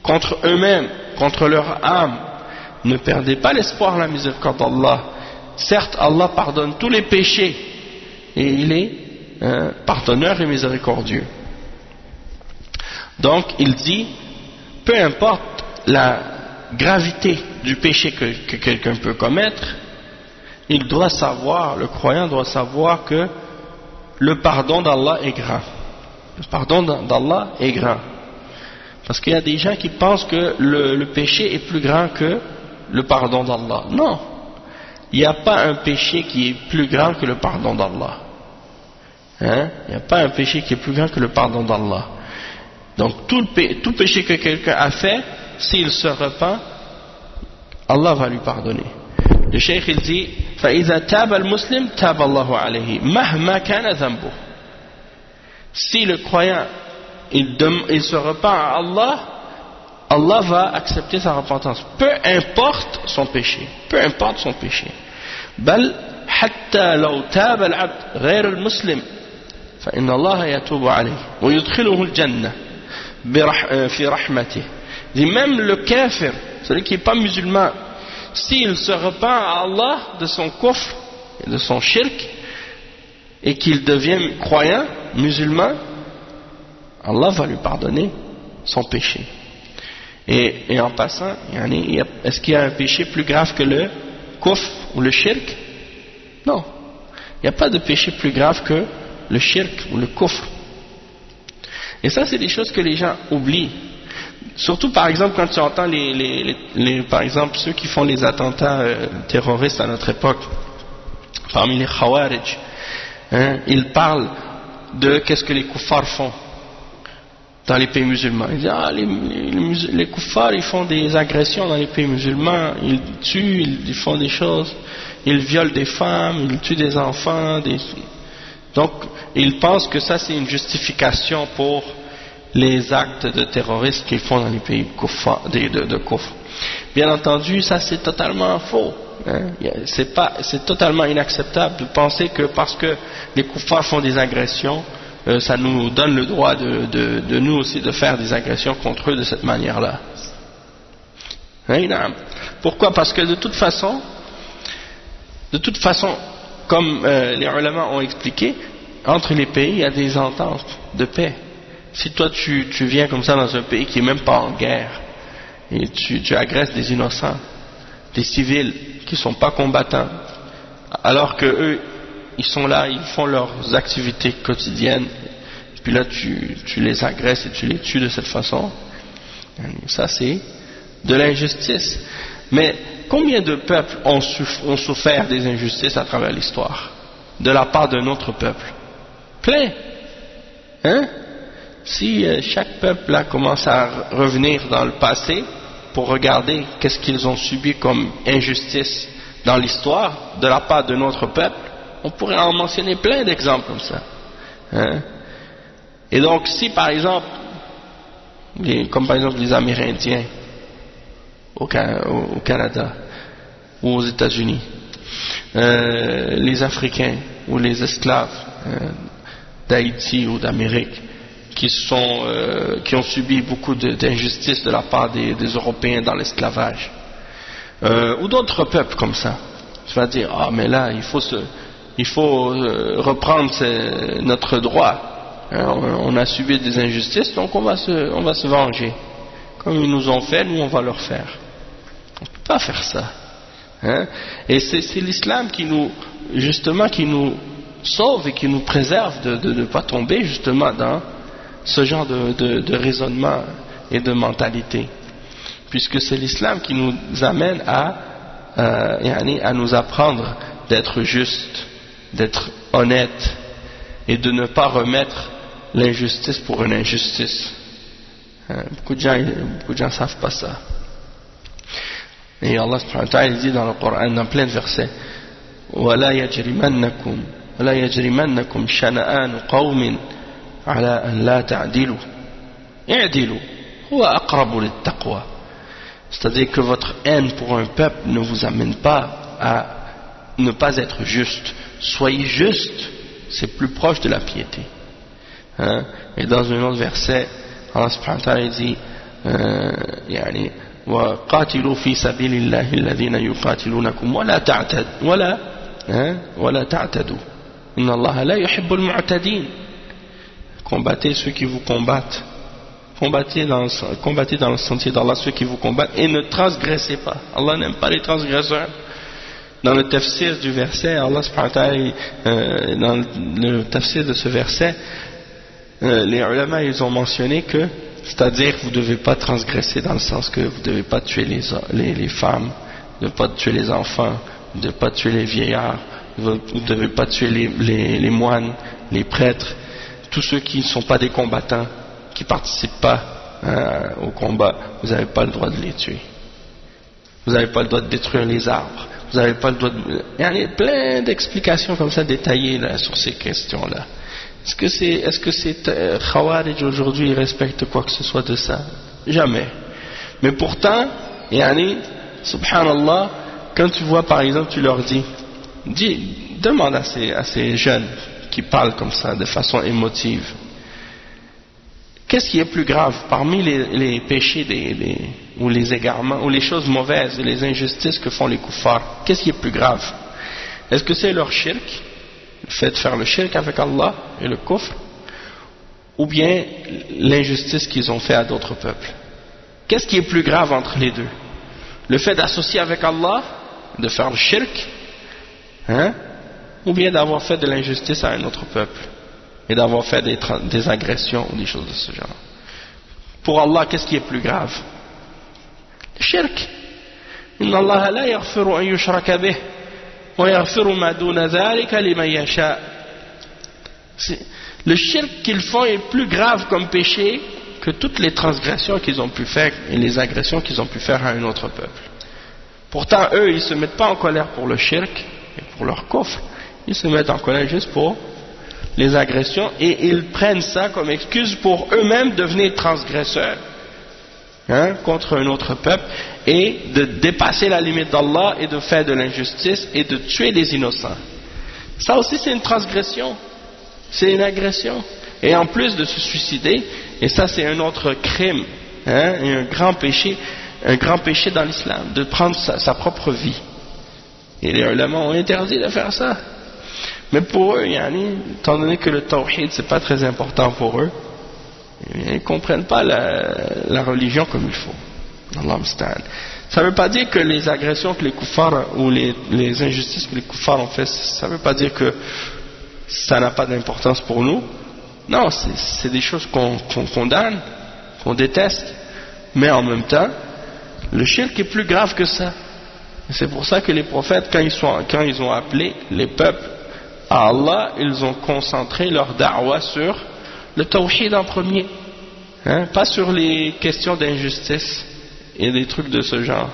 S1: contre eux-mêmes, contre leur âme, ne perdez pas l'espoir à la miséricorde d'Allah. Certes, Allah pardonne tous les péchés et il est pardonneur et miséricordieux. Donc il dit, peu importe la gravité du péché que quelqu'un peut commettre, il doit savoir, le croyant doit savoir que le pardon d'Allah est grand. Le pardon d'Allah est grand. Parce qu'il y a des gens qui pensent que le péché est plus grand que le pardon d'Allah. Non, il n'y a pas un péché qui est plus grand que le pardon d'Allah. Il n'y a pas un péché qui est plus grand que le pardon d'Allah. Donc tout péché que quelqu'un a fait, s'il se repent, Allah va lui pardonner. Le cheikh il dit: فَإِذَا تَابَ الْمُسْلِمْ تَابَ اللَّهُ عَلَيْهِ مَهْمَا كَانَ ذَنْبُهُ. Si le croyant il se repent à Allah, Allah va accepter sa repentance, peu importe son péché, peu importe son péché. بل حتى لو تاب العبد غير المسلم فإن الله يتوب عليه ويدخله الجنة في رحمته. Même le kafir, celui qui n'est pas musulman, s'il se repent à Allah de son kufr et de son shirk et qu'il devient croyant, musulman, Allah va lui pardonner son péché. Et en passant, est-ce qu'il y a un péché plus grave que le kufr ou le shirk? Non, il n'y a pas de péché plus grave que le shirk ou le kufr. Et ça, c'est des choses que les gens oublient. Surtout, par exemple, quand tu entends par exemple, ceux qui font les attentats terroristes à notre époque, parmi les Khawarij, ils parlent de qu'est-ce que les kuffars font dans les pays musulmans. Ils disent: les kuffars, ils font des agressions dans les pays musulmans, ils tuent, ils font des choses, ils violent des femmes, ils tuent des enfants, donc ils pensent que ça c'est une justification pour les actes de terrorisme qu'ils font dans les pays de kufr. Bien entendu, ça c'est totalement faux. Hein? C'est totalement inacceptable de penser que parce que les kuffars font des agressions, ça nous donne le droit de nous aussi de faire des agressions contre eux de cette manière-là. Hein? Pourquoi? Parce que de toute façon, comme les ulama ont expliqué, entre les pays il y a des ententes de paix. Si toi tu viens comme ça dans un pays qui n'est même pas en guerre et tu agresses des innocents, des civils qui ne sont pas combattants, alors que eux ils sont là, ils font leurs activités quotidiennes, puis là tu les agresses et tu les tues de cette façon, ça c'est de l'injustice. Mais combien de peuples ont souffert des injustices à travers l'histoire de la part d'un autre peuple? Plein. Hein? Si chaque peuple là commence à revenir dans le passé pour regarder qu'est-ce qu'ils ont subi comme injustice dans l'histoire de la part d'un autre peuple, on pourrait en mentionner plein d'exemples comme ça. Hein? Et donc si par exemple, comme par exemple les Amérindiens au Canada ou aux États-Unis, les Africains ou les esclaves d'Haïti ou d'Amérique qui ont subi beaucoup d'injustices de la part des Européens dans l'esclavage, ou d'autres peuples comme ça. Tu vas dire, ah mais là il faut reprendre notre droit, hein, on a subi des injustices, donc on va se venger. Comme ils nous ont fait, nous on va leur faire. On ne peut pas faire ça. Hein? Et c'est l'islam qui nous sauve et qui nous préserve de ne pas tomber justement dans ce genre de raisonnement et de mentalité, puisque c'est l'islam qui nous amène à nous apprendre d'être juste, d'être honnête et de ne pas remettre l'injustice pour une injustice. Beaucoup de gens ne savent pas ça. Et Allah subhanahu wa ta'ala dit dans le Coran, dans plein de versets, وَلَا يَجْرِمَنَّكُمْ شَنَآنُ قَوْمٍ عَلَىٰ أَنْ لَا تَعْدِلُوا اعْدِلُوا هُوَ أَقْرَبُ لِلتَّقْوَى. C'est-à-dire que votre haine pour un peuple ne vous amène pas à ne pas être juste. Soyez juste, c'est plus proche de la piété. Hein? Et dans un autre verset, Allah subhanahu wa ta'ala dit وَقَاتِلُوا فِي سَبِيلِ اللَّهِ الَّذِينَ يُقَاتِلُونَكُمْ وَلَا تَعْتَدُوا إِنَّ اللَّهَ لَا يُحِبُّ الْمُعْتَدِينَ. Combattez ceux qui vous combattent. Combattez dans le sentier d'Allah ceux qui vous combattent et ne transgressez pas. Allah n'aime pas les transgresseurs. Dans le tafsir du verset, Allah subhanahu wa ta'ala, dans le tafsir de ce verset, les ulama ils ont mentionné que, c'est-à-dire vous ne devez pas transgresser dans le sens que vous ne devez pas tuer les femmes, vous ne devez pas tuer les enfants, vous ne devez pas tuer les vieillards, vous ne devez pas tuer les moines, les prêtres, tous ceux qui ne sont pas des combattants, qui ne participent pas au combat, vous n'avez pas le droit de les tuer. Vous n'avez pas le droit de détruire les arbres. Vous n'avez pas le droit de... Il y a plein d'explications comme ça détaillées là, sur ces questions-là. Est-ce que ces Khawarij aujourd'hui respectent quoi que ce soit de ça? Jamais. Mais pourtant, subhanallah, quand tu vois par exemple, tu leur demande à ces jeunes qui parlent comme ça, de façon émotive, qu'est-ce qui est plus grave parmi les péchés ou les égarements ou les choses mauvaises et les injustices que font les kuffars? Qu'est-ce qui est plus grave? Est-ce que c'est leur shirk, le fait de faire le shirk avec Allah et le kufr, ou bien l'injustice qu'ils ont fait à d'autres peuples? Qu'est-ce qui est plus grave entre les deux? Le fait d'associer avec Allah, de faire le shirk, ou bien d'avoir fait de l'injustice à un autre peuple et d'avoir fait des agressions ou des choses de ce genre? Pour Allah, qu'est-ce qui est plus grave? Le shirk. Inna Allah la yaghfiru an yushraka bih wa yaghfiru ma duna dhalika liman yasha. Le shirk qu'ils font est plus grave comme péché que toutes les transgressions qu'ils ont pu faire et les agressions qu'ils ont pu faire à un autre peuple. Pourtant, eux, ils ne se mettent pas en colère pour le shirk et pour leur kufr. Ils se mettent en colère juste pour les agressions et ils prennent ça comme excuse pour eux-mêmes devenir transgresseurs. contre un autre peuple et de dépasser la limite d'Allah et de faire de l'injustice et de tuer les innocents. Ça aussi c'est une transgression, c'est une agression. Et en plus de se suicider, et ça c'est un autre crime, et un grand péché dans l'islam, de prendre sa propre vie. Et les ulama ont interdit de faire ça. Mais pour eux, étant donné que le tawhid c'est pas très important pour eux, ils ne comprennent pas la religion comme il faut. Allah musta'an. Ça ne veut pas dire que les agressions que les kuffars ou les injustices que les kuffars ont fait, ça ne veut pas dire que ça n'a pas d'importance pour nous. Non, c'est des choses qu'on condamne, qu'on déteste, mais en même temps, le shirk est plus grave que ça. C'est pour ça que les prophètes, quand ils ont appelé les peuples à Allah, ils ont concentré leur da'wa sur le tawhid en premier, pas sur les questions d'injustice et des trucs de ce genre.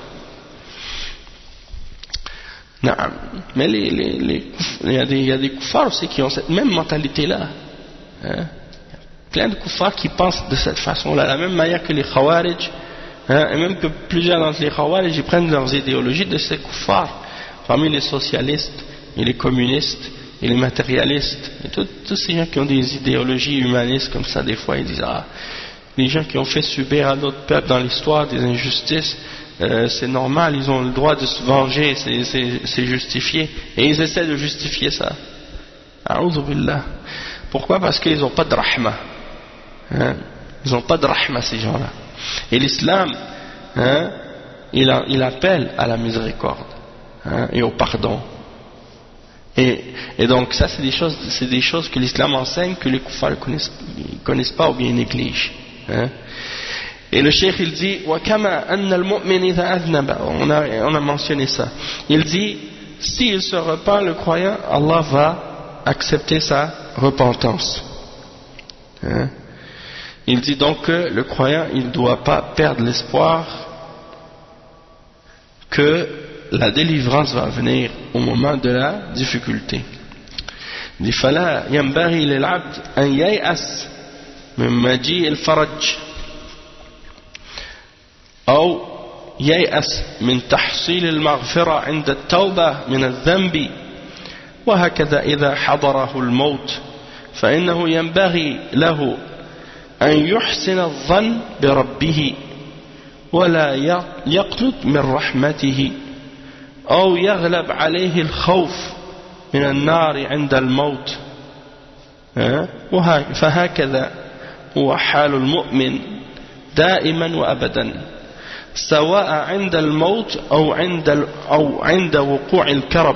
S1: Non, mais il y a des kuffars aussi qui ont cette même mentalité-là. Plein de kuffars qui pensent de cette façon-là, la même manière que les khawarij, et même que plusieurs d'entre les khawarij ils prennent leurs idéologies de ces kuffars, parmi les socialistes et les communistes et les matérialistes, et tous ces gens qui ont des idéologies humanistes comme ça, des fois ils disent les gens qui ont fait subir à d'autres peuples dans l'histoire des injustices, c'est normal, ils ont le droit de se venger, c'est justifié, et ils essaient de justifier ça. A'udhu billah. Pourquoi? Parce qu'ils n'ont pas de rahma. Ils n'ont pas de rahma, ces gens-là. Et l'islam, il appelle à la miséricorde et au pardon. Et donc ça, c'est des choses que l'islam enseigne que les kuffars ne connaissent pas ou bien négligent. Et le cheikh il dit on a mentionné ça. Il dit s'il se repent le croyant, Allah va accepter sa repentance. Il dit donc que le croyant il ne doit pas perdre l'espoir que la délivrance va venir au moment de la difficulté. Il dit فلا ينبغي للعبد أن ييأس من مجيء الفرج أو ييأس من تحصيل المغفرة عند التوبة من الذنب، وهكذا إذا حضره الموت فإنه ينبغي له أن يحسن الظن بربه ولا يقنط من رحمته أو يغلب عليه الخوف من النار عند الموت. فهكذا هو حال المؤمن دائما وأبدا، سواء عند الموت أو عند وقوع الكرب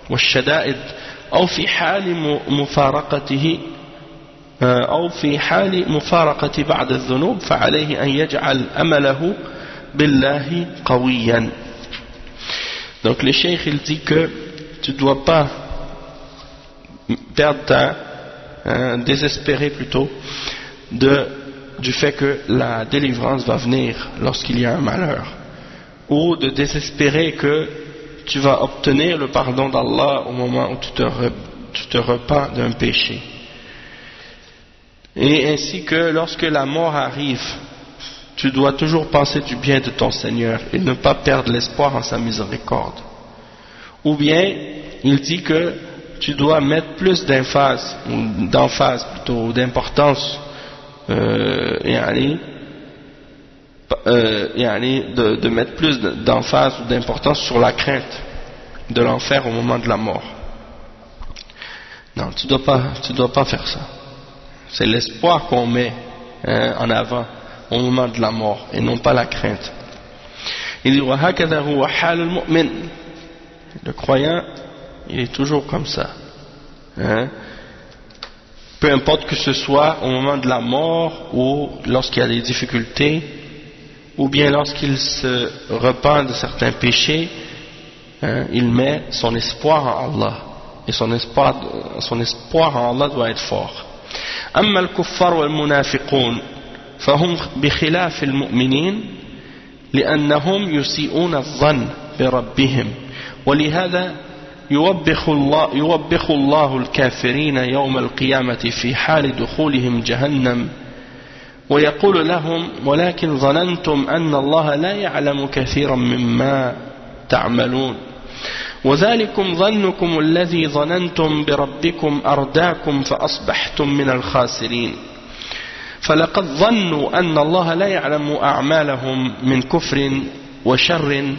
S1: والشدائد أو في حال مفارقة بعد الذنوب، فعليه أن يجعل أمله بالله قويا. Donc le cheikh il dit que tu ne dois pas désespérer plutôt du fait que la délivrance va venir lorsqu'il y a un malheur, ou de désespérer que tu vas obtenir le pardon d'Allah au moment où tu te repens d'un péché. Et ainsi que lorsque la mort arrive, tu dois toujours penser du bien de ton Seigneur et ne pas perdre l'espoir en sa miséricorde. Ou bien, il dit que tu dois mettre plus d'emphase plutôt, d'importance, de mettre plus d'emphase ou d'importance sur la crainte de l'enfer au moment de la mort. Non, tu dois pas faire ça. C'est l'espoir qu'on met en avant au moment de la mort et non pas la crainte. Il dit وَهَكَذَا هُوَ حَالُ الْمُؤْمِنِ. Le croyant, il est toujours comme ça. Peu importe que ce soit au moment de la mort ou lorsqu'il y a des difficultés ou bien lorsqu'il se repent de certains péchés, il met son espoir en Allah. Et son espoir en Allah doit être fort. أما الكفار والمنافقون فهم بخلاف المؤمنين لأنهم يسيئون الظن بربهم، ولهذا يوبخ الله الكافرين يوم القيامة في حال دخولهم جهنم ويقول لهم ولكن ظننتم أن الله لا يعلم كثيرا مما تعملون وذلكم ظنكم الذي ظننتم بربكم أرداكم فأصبحتم من الخاسرين فلقد ظنوا أن الله لا يعلم أعمالهم من كفر وشر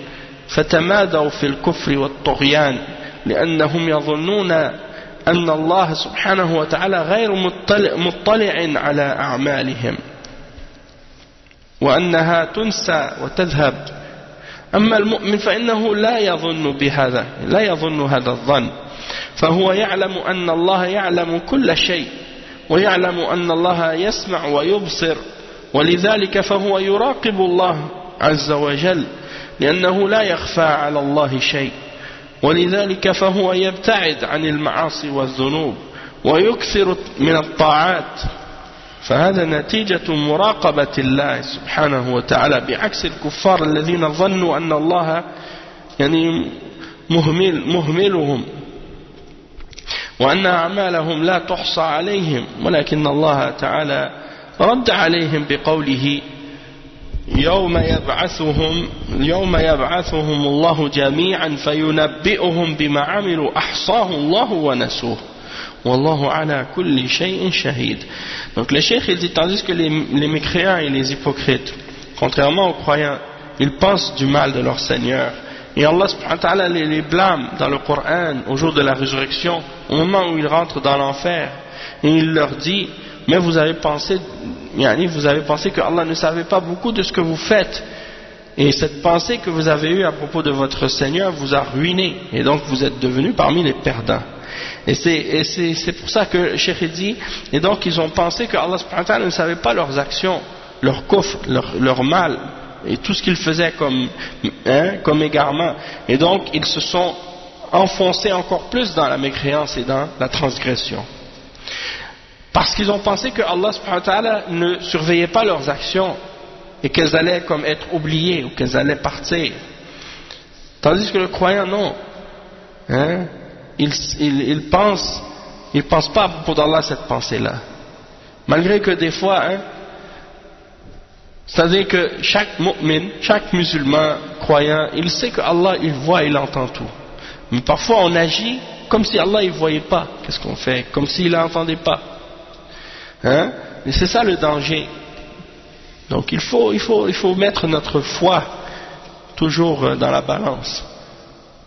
S1: فتمادوا في الكفر والطغيان لأنهم يظنون أن الله سبحانه وتعالى غير مطلع على أعمالهم وأنها تنسى وتذهب أما المؤمن فإنه لا يظن هذا الظن فهو يعلم أن الله يعلم كل شيء ويعلم أن الله يسمع ويبصر ولذلك فهو يراقب الله عز وجل لأنه لا يخفى على الله شيء ولذلك فهو يبتعد عن المعاصي والذنوب ويكثر من الطاعات فهذا نتيجة مراقبة الله سبحانه وتعالى بعكس الكفار الذين ظنوا أن الله يعني مهملهم وأن أعمالهم لا تحصى عليهم ولكن الله تعالى رد عليهم بقوله يوم يبعثهم الله جميعا فينبئهم بما عملوا أحصاه الله ونسوه والله على كل شيء شهيد. Donc le cheikh il dit tandis que les mécréants et les hypocrites contrairement aux croyants ils pensent du mal de leur Seigneur et Allah subhanahu wa ta'ala les blâme dans le Coran au jour de la résurrection au moment où ils rentrent dans l'enfer et il leur dit mais vous avez pensé que Allah ne savait pas beaucoup de ce que vous faites et cette pensée que vous avez eue à propos de votre Seigneur vous a ruiné et donc vous êtes devenus parmi les perdants. Et c'est pour ça que le Cheikh dit et donc ils ont pensé que Allah subhanahu wa ta'ala ne savait pas leurs actions, leur kufr, leur mal et tout ce qu'ils faisaient comme égarement et donc ils se sont enfoncés encore plus dans la mécréance et dans la transgression parce qu'ils ont pensé que Allah subhanahu wa ta'ala ne surveillait pas leurs actions et qu'elles allaient comme être oubliées ou qu'elles allaient partir tandis que le croyant non il pense pas pour d'Allah cette pensée-là. Malgré que des fois, c'est-à-dire que chaque mu'min, chaque musulman croyant, il sait que Allah, il voit, il entend tout. Mais parfois on agit comme si Allah, il voyait pas. Qu'est-ce qu'on fait? Comme s'il n'entendait pas. Mais c'est ça le danger. Donc il faut mettre notre foi toujours dans la balance.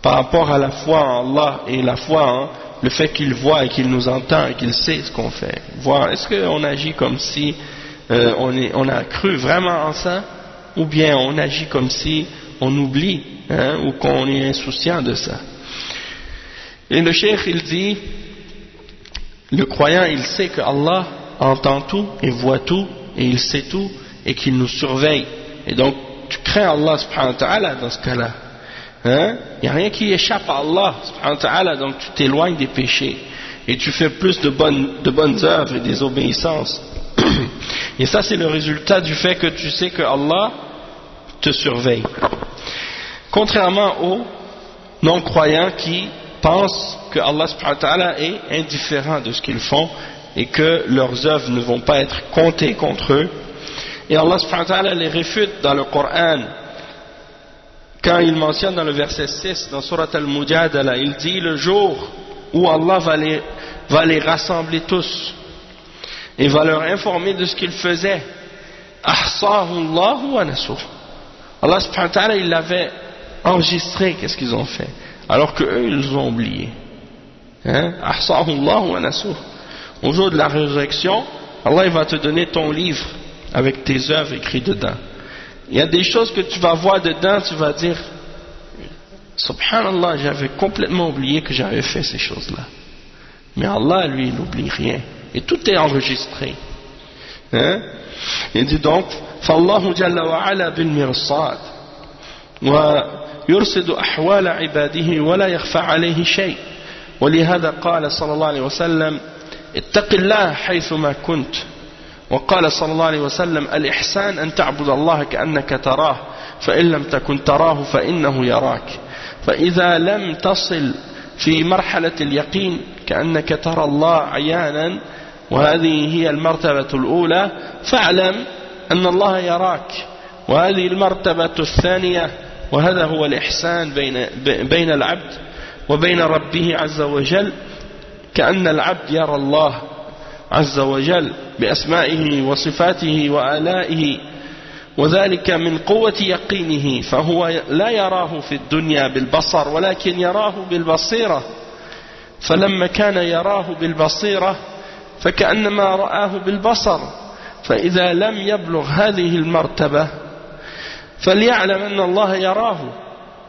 S1: Par rapport à la foi en Allah et la foi en le fait qu'il voit et qu'il nous entend et qu'il sait ce qu'on fait. Voir est-ce qu'on agit comme si on a cru vraiment en ça ou bien on agit comme si on oublie ou qu'on est insouciant de ça. Et le cheikh il dit le croyant il sait que Allah entend tout et voit tout et il sait tout et qu'il nous surveille et donc tu crains Allah subhanahu wa ta'ala dans ce cas-là. Il n'y a rien qui échappe à Allah subhanahu wa ta'ala donc tu t'éloignes des péchés et tu fais plus de bonnes œuvres et des obéissances et ça c'est le résultat du fait que tu sais que Allah te surveille contrairement aux non-croyants qui pensent que Allah subhanahu wa ta'ala est indifférent de ce qu'ils font et que leurs œuvres ne vont pas être comptées contre eux et Allah subhanahu wa ta'ala les réfute dans le Coran quand il mentionne dans le verset 6 dans Surat Al-Mujadala il dit le jour où Allah va les rassembler tous et va leur informer de ce qu'ils faisaient ahsahu Allah wa nasuh Allah subhanahu wa ta'ala il l'avait enregistré qu'est-ce qu'ils ont fait alors que eux ils ont oublié ahsahu Allah wa nasuh au jour de la résurrection Allah il va te donner ton livre avec tes œuvres écrites dedans. Il y a des choses que tu vas voir dedans, tu vas dire Subhanallah, j'avais complètement oublié que j'avais fait ces choses-là. Mais Allah, lui, il n'oublie rien. Et tout est enregistré. Il dit donc فالله جل وعلا بالمرصاد ويرصد أحوال عباده ولا يخفى عليه شيء ولهذا قال صلى الله عليه وسلم اتق الله حيثما كنت وقال صلى الله عليه وسلم الإحسان أن تعبد الله كأنك تراه فإن لم تكن تراه فإنه يراك فإذا لم تصل في مرحلة اليقين كأنك ترى الله عيانا وهذه هي المرتبة الأولى فاعلم أن الله يراك. وهذه المرتبة الثانية وهذا هو الإحسان بين العبد وبين ربه عز وجل، كأن العبد يرى الله عز وجل بأسمائه وصفاته وآلائه، وذلك من قوة يقينه، فهو لا يراه في الدنيا بالبصر ولكن يراه بالبصيرة. فلما كان يراه بالبصيرة فكأنما رآه بالبصر. فإذا لم يبلغ هذه المرتبة فليعلم أن الله يراه،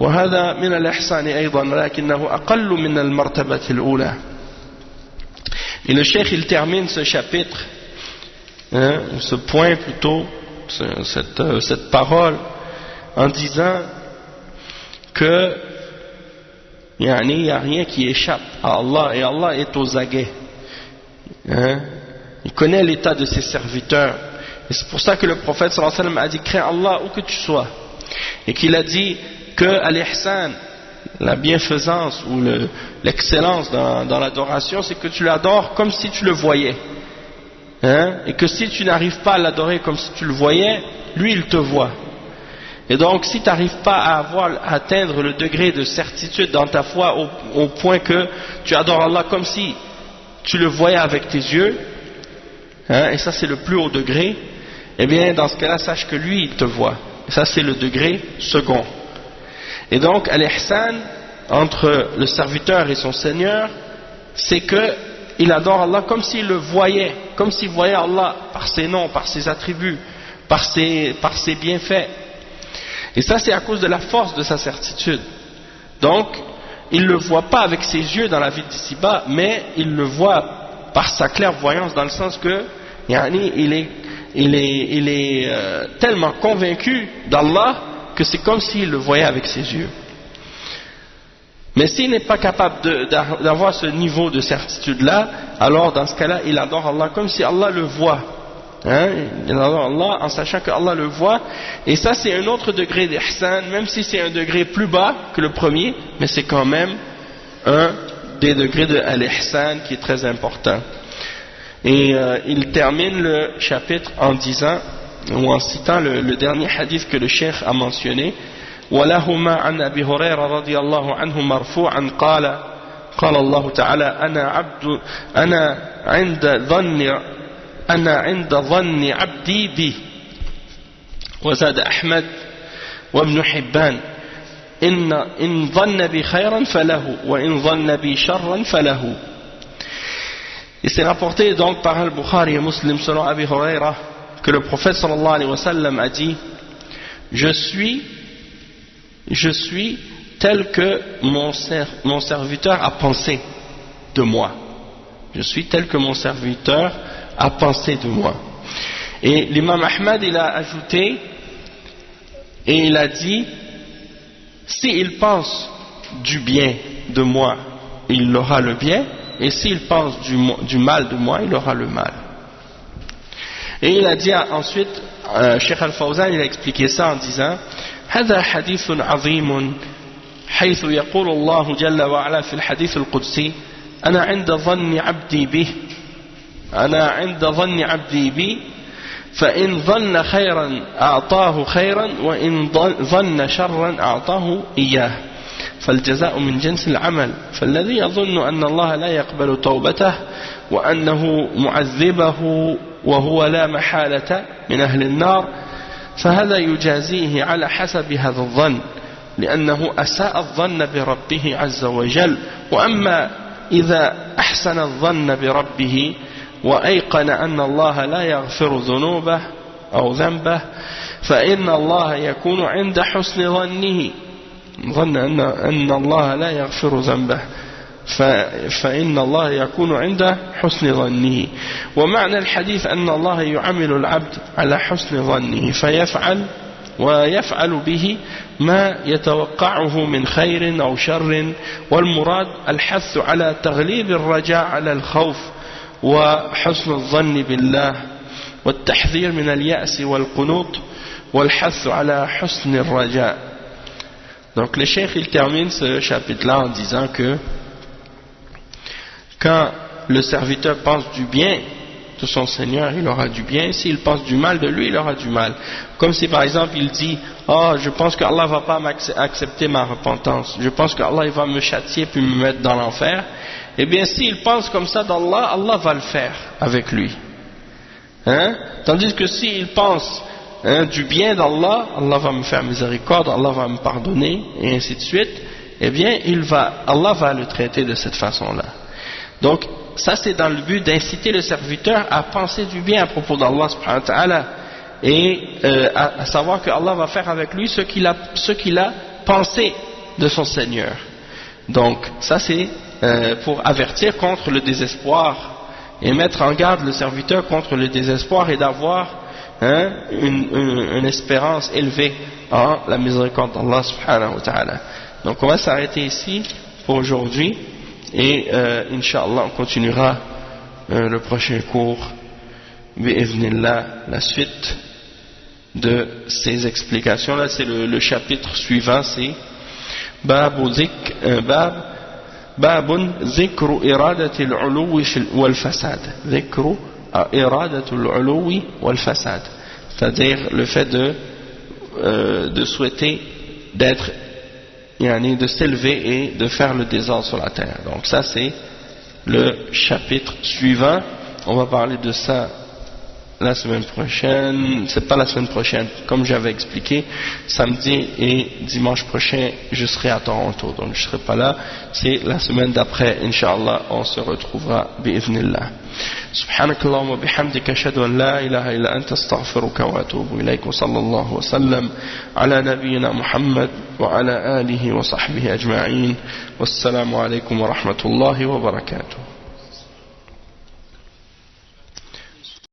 S1: وهذا من الإحسان أيضا لكنه أقل من المرتبة الأولى. Et le cheikh il termine ce chapitre, ce point plutôt, cette parole, en disant que il n'y a rien qui échappe à Allah et Allah est aux aguets. Il connaît l'état de ses serviteurs. Et c'est pour ça que le prophète sallallahu alayhi wa sallam a dit crains Allah où que tu sois. Et qu'il a dit que al-ihsan, la bienfaisance ou l'excellence dans l'adoration, c'est que tu l'adores comme si tu le voyais. Et que si tu n'arrives pas à l'adorer comme si tu le voyais, lui il te voit. Et donc si tu n'arrives pas à atteindre le degré de certitude dans ta foi au point que tu adores Allah comme si tu le voyais avec tes yeux, et ça c'est le plus haut degré, eh bien dans ce cas-là sache que lui il te voit. Et ça c'est le degré second. Et donc al-ihsan entre le serviteur et son Seigneur, c'est que il adore Allah comme s'il le voyait, comme s'il voyait Allah par ses noms, par ses attributs, par ses bienfaits. Et ça c'est à cause de la force de sa certitude. Donc il ne le voit pas avec ses yeux dans la vie d'ici-bas, mais il le voit par sa clairvoyance, dans le sens que il est tellement convaincu d'Allah que c'est comme s'il le voyait avec ses yeux. Mais s'il n'est pas capable d'avoir ce niveau de certitude-là, alors dans ce cas-là, il adore Allah comme si Allah le voit. Il adore Allah en sachant que Allah le voit. Et ça, c'est un autre degré d'ihsan, même si c'est un degré plus bas que le premier, mais c'est quand même un des degrés de al-ihsan qui est très important. Et il termine le chapitre en disant, ou en citant le dernier hadith que le cheikh a mentionné, ولهما عن أبي هريرة رضي الله عنه مرفوعا قال الله تعالى أنا عند ظن عبدي بي. وزاد أحمد وابن حبان إن ظن بي خيرا فله وإن ظن بي شرا فله. Et c'est rapporté donc par Al-Bukhari et Muslim selon Abi Huraira que le prophète sallallahu alayhi wa sallam a dit: je suis tel que mon serviteur a pensé de moi. Je suis tel que mon serviteur a pensé de moi. Et l'imam Ahmad il a ajouté et il a dit: s'il pense du bien de moi, il aura le bien, et s'il pense du mal de moi, il aura le mal. Et il a dit ensuite, Cheikh Al-Fawzan il a expliqué ça en disant: هذا حديث عظيم حيث يقول الله جل وعلا في الحديث القدسي أنا عند ظن عبدي بي فإن ظن خيرا أعطاه خيرا وإن ظن شرا أعطاه إياه فالجزاء من جنس العمل. فالذي يظن أن الله لا يقبل توبته وأنه معذبه وهو لا محالة من أهل النار فهذا يجازيه على حسب هذا الظن لأنه أساء الظن بربه عز وجل. وأما إذا أحسن الظن بربه وأيقن أن الله لا يغفر ذنوبه أو ذنبه فإن الله يكون عند حسن ظنه ظن أن الله لا يغفر ذنبه فإن الله يكون عند حسن ظنه. ومعنى الحديث أن الله يعامل العبد على حسن ظنه ويفعل به ما يتوقعه من خير أو شر، والمراد الحث على تغليب الرجاء على الخوف وحسن الظن بالله والتحذير من اليأس والقنوط والحث على حسن الرجاء. Donc le cheikh il termine ce chapitre-là en disant que quand le serviteur pense du bien de son Seigneur, il aura du bien. S'il pense du mal de lui, il aura du mal. Comme si par exemple il dit, oh, je pense qu'Allah va pas accepter ma repentance, je pense qu'Allah il va me châtier puis me mettre dans l'enfer. Eh bien s'il pense comme ça d'Allah, Allah va le faire avec lui. Tandis que s'il pense du bien d'Allah, Allah va me faire miséricorde, Allah va me pardonner, et ainsi de suite, eh bien Allah va le traiter de cette façon-là. Donc ça c'est dans le but d'inciter le serviteur à penser du bien à propos d'Allah subhanahu wa ta'ala, et à savoir que Allah va faire avec lui ce qu'il a pensé de son Seigneur. Donc ça c'est pour avertir contre le désespoir et mettre en garde le serviteur contre le désespoir et d'avoir une espérance élevée en la miséricorde d'Allah subhanahu wa ta'ala. Donc on va s'arrêter ici pour aujourd'hui et Inch'Allah on continuera le prochain cours bi'idhnillah, la suite de ces explications. Là c'est le chapitre suivant, c'est باب ذكر إرادة العلو والفساد. ذكر إرادة العلو والفساد, c'est-à-dire le fait de souhaiter d'être, de s'élever et de faire le désordre sur la terre. Donc ça c'est le chapitre suivant. On va parler de ça la semaine prochaine. C'est pas la semaine prochaine, comme j'avais expliqué, samedi et dimanche prochain je serai à Toronto, donc je serai pas là. C'est la semaine d'après, Inch'Allah, on se retrouvera bi'idhnillah. سبحانك اللهم وبحمدك أشهد أن لا إله إلا أنت أستغفرك وأتوب إليك وصلى الله وسلم على نبينا محمد وعلى آله وصحبه أجمعين والسلام عليكم ورحمة الله وبركاته.